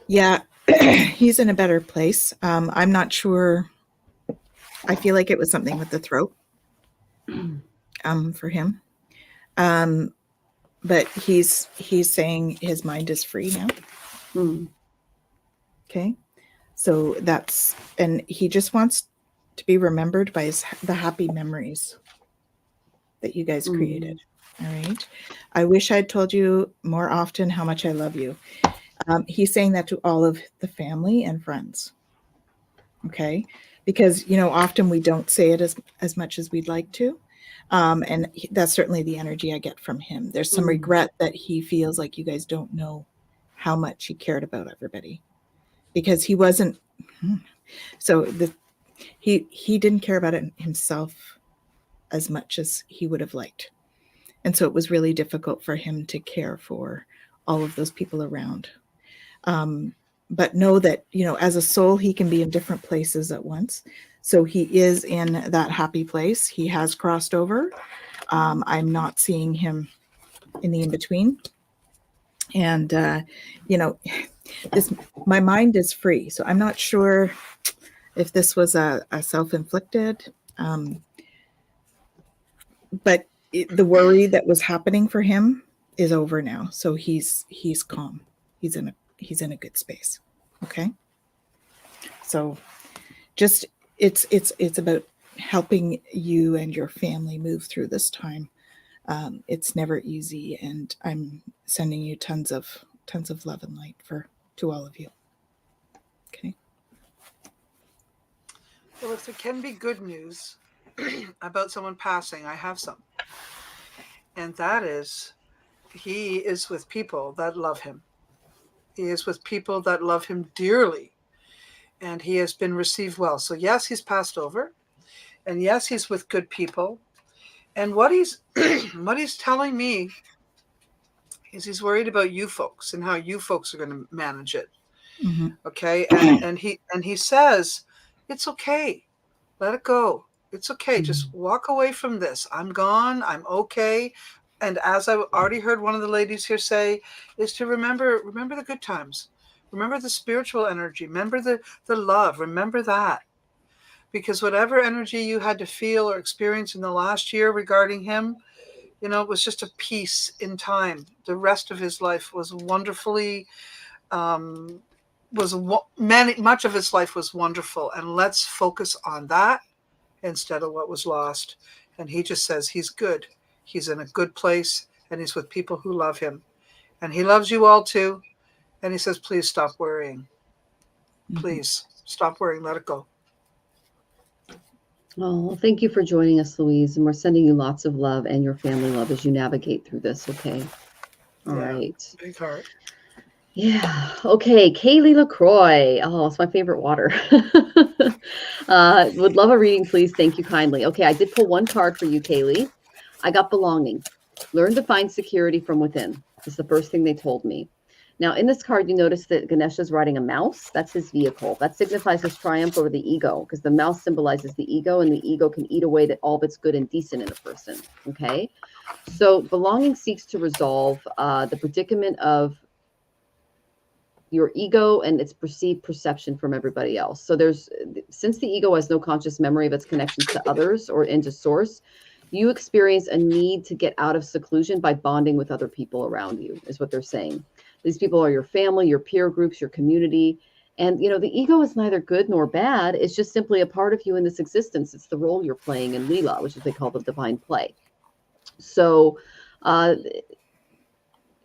Yeah, he's in a better place. I'm not sure. I feel like it was something with the throat for him. But he's saying his mind is free now. Okay. So and he just wants to be remembered by the happy memories that you guys created. All right. I wish I'd told you more often how much I love you. He's saying that to all of the family and friends. Okay. Because, often we don't say it as much as we'd like to. And that's certainly the energy I get from him. There's some regret that he feels like you guys don't know how much he cared about everybody, because he wasn't. So he didn't care about it himself as much as he would have liked. And so it was really difficult for him to care for all of those people around. But know that, as a soul, he can be in different places at once. So he is in that happy place. He has crossed over. I'm not seeing him in the in-between. And, my mind is free. So I'm not sure if this was a self-inflicted, but the worry that was happening for him is over now. So he's calm. He's in a good space. Okay. So just, it's about helping you and your family move through this time. It's never easy, and I'm sending you tons of love and light to all of you. Okay. Well, if there can be good news about someone passing, I have some. And that is, he is with people that love him. He is with people that love him dearly. And he has been received well. So yes, he's passed over. And yes, he's with good people. And what he's telling me is he's worried about you folks and how you folks are going to manage it. Mm-hmm. Okay. And he says, it's okay. Let it go. It's okay. Mm-hmm. Just walk away from this. I'm gone. I'm okay. And as I already heard one of the ladies here say, is to remember the good times. Remember the spiritual energy. Remember the love. Remember that. Because whatever energy you had to feel or experience in the last year regarding him, it was just a piece in time. The rest of his life was wonderfully, much of his life was wonderful. And let's focus on that instead of what was lost. And he just says he's good. He's in a good place, and he's with people who love him. And he loves you all too. And he says, please stop worrying. Please stop worrying. Let it go. Oh, well, thank you for joining us, Louise. And we're sending you lots of love and your family love as you navigate through this. Okay. All right. Big heart. Yeah. Okay. Kaylee LaCroix. Oh, it's my favorite water. Would love a reading, please. Thank you kindly. Okay. I did pull one card for you, Kaylee. I got belonging. Learn to find security from within. That's the first thing they told me. Now, in this card, you notice that Ganesha is riding a mouse. That's his vehicle. That signifies his triumph over the ego, because the mouse symbolizes the ego, and the ego can eat away all that's good and decent in a person. Okay? So belonging seeks to resolve the predicament of your ego and its perceived perception from everybody else. So since the ego has no conscious memory of its connections to others or into source, you experience a need to get out of seclusion by bonding with other people around you, is what they're saying. These people are your family, your peer groups, your community. And, the ego is neither good nor bad. It's just simply a part of you in this existence. It's the role you're playing in Leela, which is they call the divine play. So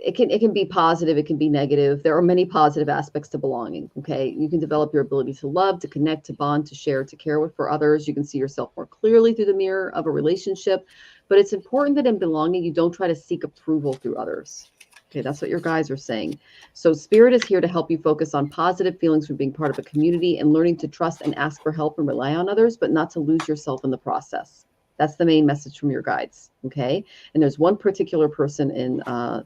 it can be positive, it can be negative. There are many positive aspects to belonging. Okay, you can develop your ability to love, to connect, to bond, to share, to care for others. You can see yourself more clearly through the mirror of a relationship. But it's important that in belonging, you don't try to seek approval through others. Okay, that's what your guides are saying. So Spirit is here to help you focus on positive feelings from being part of a community and learning to trust and ask for help and rely on others, but not to lose yourself in the process. That's the main message from your guides. Okay, and there's one particular person that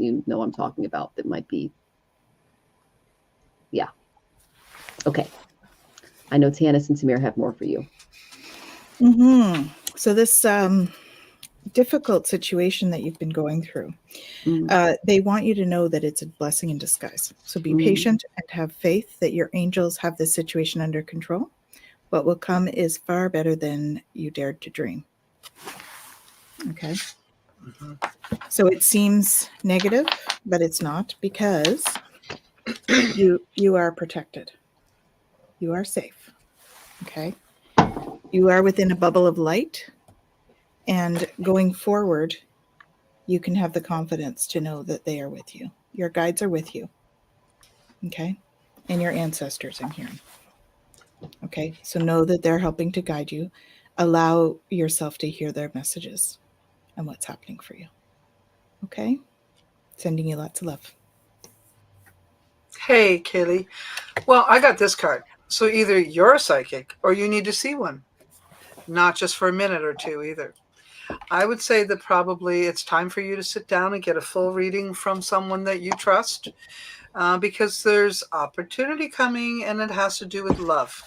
you know I'm talking about that might be, yeah. Okay, I know Tanys and Tamir have more for you. Mm-hmm. So this difficult situation that you've been going through, they want you to know that it's a blessing in disguise. So be patient and have faith that your angels have this situation under control. What will come is far better than you dared to dream. Okay. So it seems negative, but it's not, because you are protected. You are safe. Okay. You are within a bubble of light, and going forward, you can have the confidence to know that they are with you. Your guides are with you. Okay. And your ancestors in here. Okay. So know that they're helping to guide you. Allow yourself to hear their messages and what's happening for you. Okay. Sending you lots of love. Hey, Kaylee. Well, I got this card. So either you're a psychic or you need to see one. Not just for a minute or two either. I would say that probably it's time for you to sit down and get a full reading from someone that you trust, because there's opportunity coming, and it has to do with love.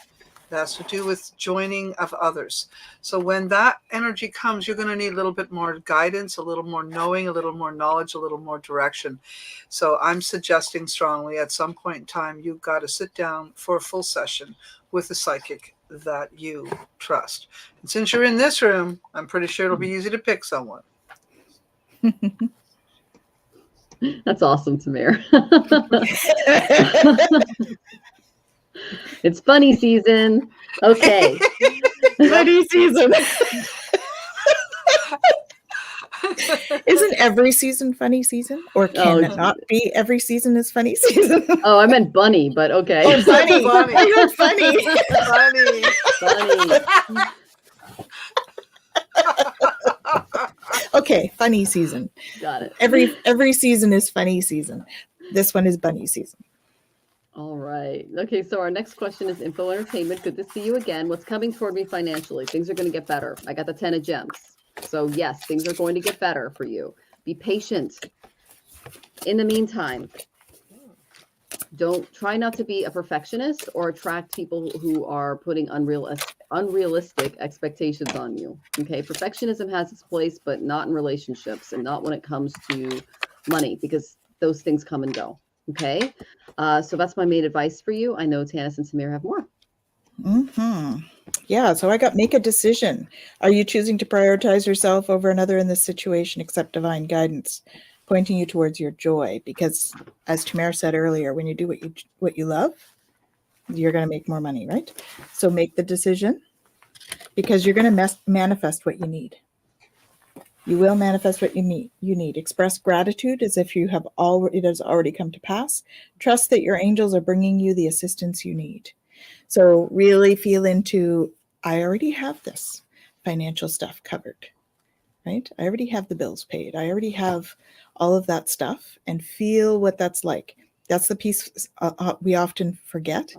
It has to do with joining of others. So when that energy comes, you're going to need a little bit more guidance, a little more knowing, a little more knowledge, a little more direction. So I'm suggesting strongly at some point in time, you've got to sit down for a full session with a psychic that you trust. And since you're in this room, I'm pretty sure it'll be easy to pick someone. That's awesome, Tamir. It's funny season. Okay. Funny season. Isn't every season funny season? Or can it not be every season is funny season? Oh, I meant bunny, but okay. Oh, funny. Funny. I heard funny. Funny. Okay, funny season. Got it. Every season is funny season. This one is bunny season. All right. Okay, so our next question is info entertainment. Good to see you again. What's coming toward me financially? Things are going to get better. I got the 10 of gems. So yes, things are going to get better for you. Be patient. In the meantime, try not to be a perfectionist or attract people who are putting unrealistic expectations on you. Okay, perfectionism has its place, but not in relationships and not when it comes to money, because those things come and go. Okay, so that's my main advice for you. I know Tanys and Tamir have more. Yeah, so I got make a decision. Are you choosing to prioritize yourself over another in this situation? Accept divine guidance, pointing you towards your joy. Because as Tamir said earlier, when you do what you love, you're going to make more money, right? So make the decision, because you're going to manifest what you need. You will manifest what you need. Express gratitude as if it has already come to pass. Trust that your angels are bringing you the assistance you need. So really feel into, I already have this financial stuff covered, right? I already have the bills paid. I already have all of that stuff, and feel what that's like. That's the piece we often forget,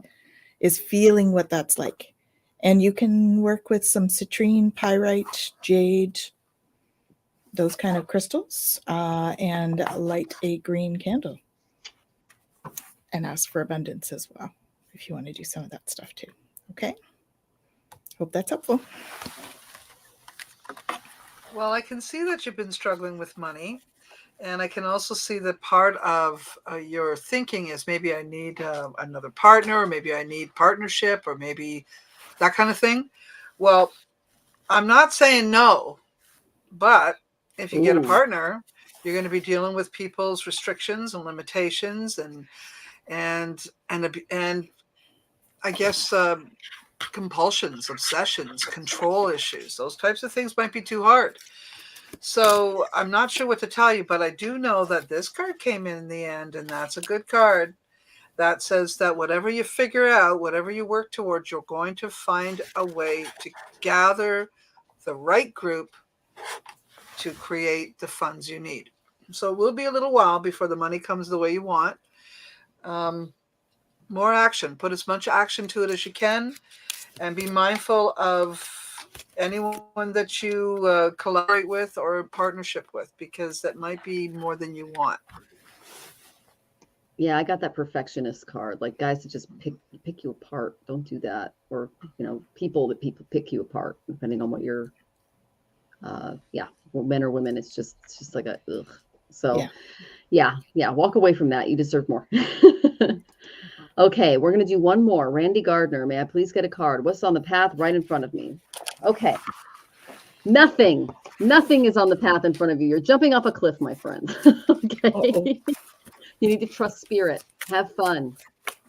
is feeling what that's like. And you can work with some citrine, pyrite, jade, those kind of crystals, and light a green candle and ask for abundance as well, if you want to do some of that stuff too. Okay. Hope that's helpful. Well, I can see that you've been struggling with money. And I can also see that part of your thinking is maybe I need another partner, or maybe I need partnership, or maybe that kind of thing. Well, I'm not saying no, but if you get a partner, you're going to be dealing with people's restrictions and limitations and I guess compulsions, obsessions, control issues. Those types of things might be too hard. So I'm not sure what to tell you, but I do know that this card came in the end, and that's a good card. That says that whatever you figure out, whatever you work towards, you're going to find a way to gather the right group to create the funds you need. So it will be a little while before the money comes the way you want. More action. Put as much action to it as you can, and be mindful of anyone that you collaborate with or partnership with, because that might be more than you want. Yeah, I got that perfectionist card. Like guys that just pick you apart. Don't do that. Or, people pick you apart, depending on what you're, well, men or women. It's just like a, ugh. So yeah, walk away from that. You deserve more. Okay, we're going to do one more. Randy Gardner, may I please get a card? What's on the path right in front of me? Okay. Nothing is on the path in front of you. You're jumping off a cliff, my friend. Okay. You need to trust spirit. Have fun.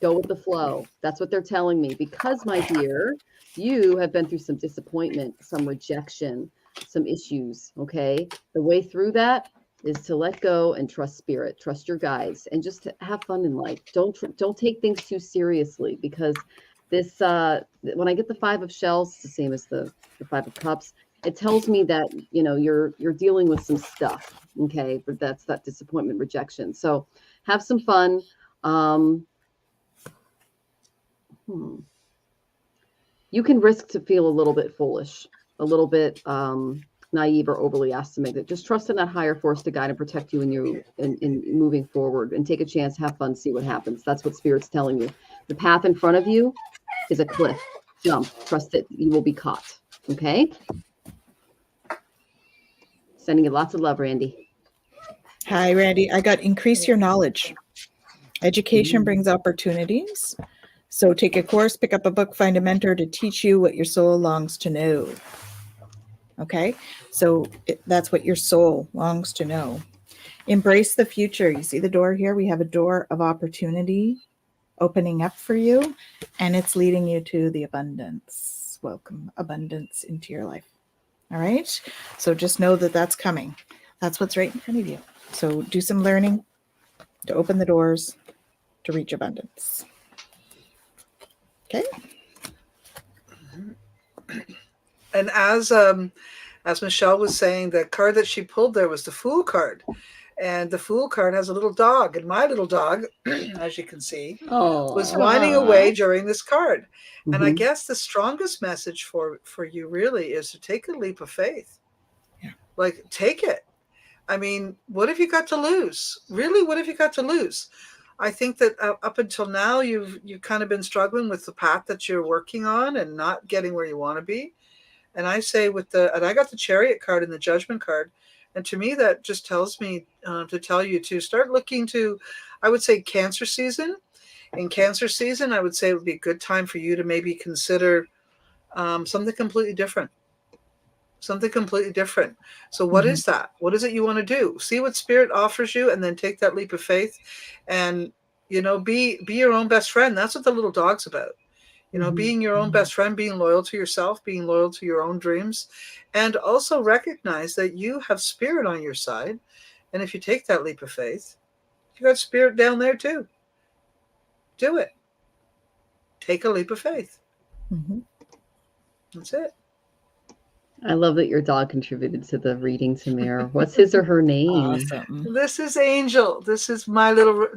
Go with the flow. That's what they're telling me. Because, my dear, you have been through some disappointment, some rejection, some issues. Okay. The way through that is to let go and trust spirit, trust your guides, and just have fun in life. Don't take things too seriously, because this, when I get the 5 of shells, it's the same as the 5 of cups. It tells me that, you're dealing with some stuff. Okay. But that's that disappointment, rejection. So have some fun. You can risk to feel a little bit foolish, a little bit, naive or overly optimistic. Just trust in that higher force to guide and protect you in moving forward, and take a chance, have fun, see what happens. That's what spirit's telling you. The path in front of you is a cliff. Jump, trust it. You will be caught. Okay. Sending you lots of love, Randy. Hi, Randy. I got increase your knowledge. Education brings opportunities. So take a course, pick up a book, find a mentor to teach you what your soul longs to know. Okay, so that's what your soul longs to know. Embrace the future. You see the door here? We have a door of opportunity opening up for you, and it's leading you to the abundance. Welcome abundance into your life. All right, so just know that that's coming. That's what's right in front of you. So do some learning to open the doors to reach abundance. Okay. And as Michelle was saying, the card that she pulled there was the Fool card. And the Fool card has a little dog. And my little dog, as you can see, was whining away during this card. Mm-hmm. And I guess the strongest message for you really is to take a leap of faith. Yeah. Like, take it. I mean, what have you got to lose? Really, what have you got to lose? I think that up until now, you've kind of been struggling with the path that you're working on and not getting where you want to be. And I say and I got the Chariot card and the Judgment card. And to me, that just tells me to tell you to start looking to, I would say, Cancer season. In Cancer season, I would say it would be a good time for you to maybe consider something completely different. Something completely different. So what is that? What is it you want to do? See what spirit offers you, and then take that leap of faith, and, be your own best friend. That's what the little dog's about. Being your own best friend, being loyal to yourself, being loyal to your own dreams, and also recognize that you have spirit on your side. And if you take that leap of faith, you got spirit down there too. Do it. Take a leap of faith. Mm-hmm. That's it. I love that your dog contributed to the reading, Tamara. What's his or her name? Awesome. This is Angel. This is my little,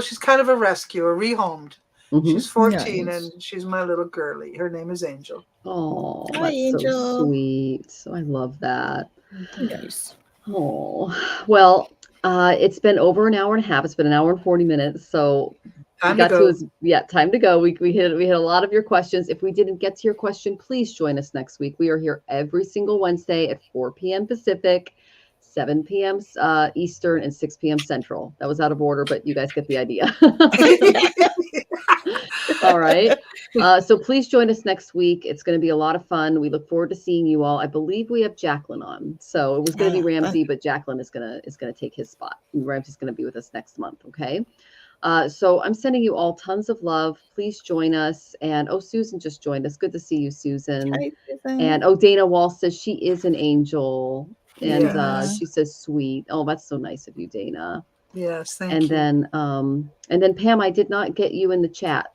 she's kind of a rescue, a rehomed. Mm-hmm. She's 14, nice. And she's my little girly. Her name is Angel. Oh, hi, that's Angel. So sweet. So I love that. Nice. Oh, well, it's been over an hour and a half. It's been an hour and 40 minutes. So time to go. Time to go. We hit a lot of your questions. If we didn't get to your question, please join us next week. We are here every single Wednesday at 4 p.m. Pacific, 7 p.m. Eastern, and 6 p.m. Central. That was out of order, but you guys get the idea. All right. So please join us next week. It's going to be a lot of fun. We look forward to seeing you all. I believe we have Jacqueline on. So it was going to be Ramsey, but Jacqueline is going to take his spot. And Ramsey's going to be with us next month. Okay. So I'm sending you all tons of love. Please join us. And Susan just joined us. Good to see you, Susan. Hi, Susan. And Dana Wall says she is an angel. And Yeah. she says sweet. Oh, that's so nice of you, Dana. Yes, thank And you. then Pam, I did not get you in the chat.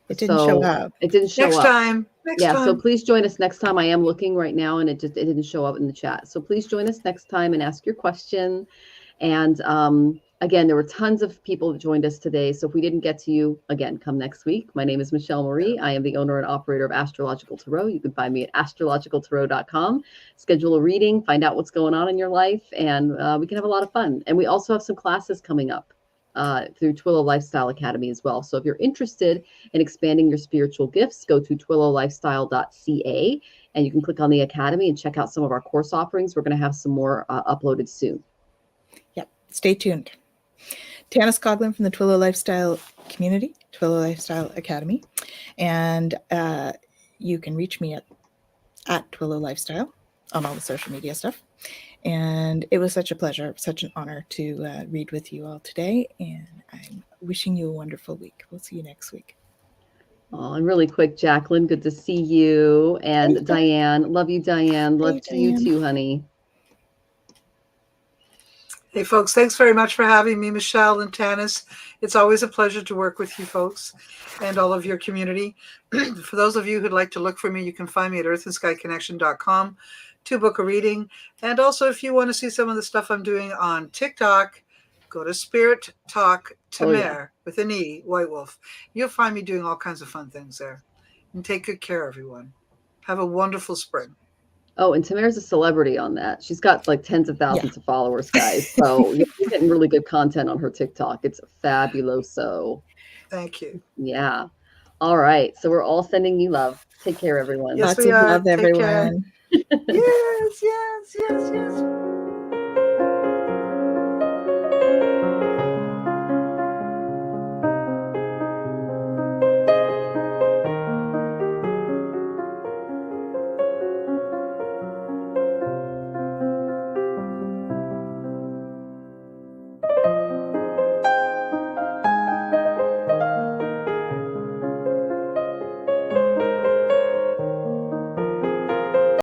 It didn't show So up. it didn't show Next up. time. Next Yeah, time. so please join us next time. I am looking right now and it didn't show up in the chat. So please join us next time and ask your question. And again, there were tons of people that joined us today. So if we didn't get to you, again, come next week. My name is Michelle Marie. I am the owner and operator of Astrological Tarot. You can find me at astrologicaltarot.com. Schedule a reading, find out what's going on in your life, and we can have a lot of fun. And we also have some classes coming up through Twillow Lifestyle Academy as well. So if you're interested in expanding your spiritual gifts, go to twillowlifestyle.ca and you can click on the Academy and check out some of our course offerings. We're going to have some more uploaded soon. Yep. Stay tuned. Tanys Coughlan from the Twillow Lifestyle Community, Twillow Lifestyle Academy. And you can reach me at Twillow Lifestyle on all the social media stuff. And it was such a pleasure, such an honor to read with you all today. And I'm wishing you a wonderful week. We'll see you next week. Oh, and really quick, Jacqueline, good to see you. And Hey, Diane, love you, Diane. Love to you Diane. too, honey. Hey, folks, thanks very much for having me, Michelle and Tanys. It's always a pleasure to work with you folks and all of your community. For those of you who'd like to look for me, you can find me at earthandskyconnection.com to book a reading. And also, if you want to see some of the stuff I'm doing on TikTok, go to Spirit Talk Tamer with an E, White Wolf. You'll find me doing all kinds of fun things there. And take good care, everyone. Have a wonderful spring. Oh, and Tamara's a celebrity on that. She's got like tens of thousands of followers, guys. So you're getting really good content on her TikTok. It's fabuloso. Thank you. Yeah. All right. So we're all sending you love. Take care, everyone. Yes, Lots we of are. love, Take care. everyone. Yes, yes, yes, yes.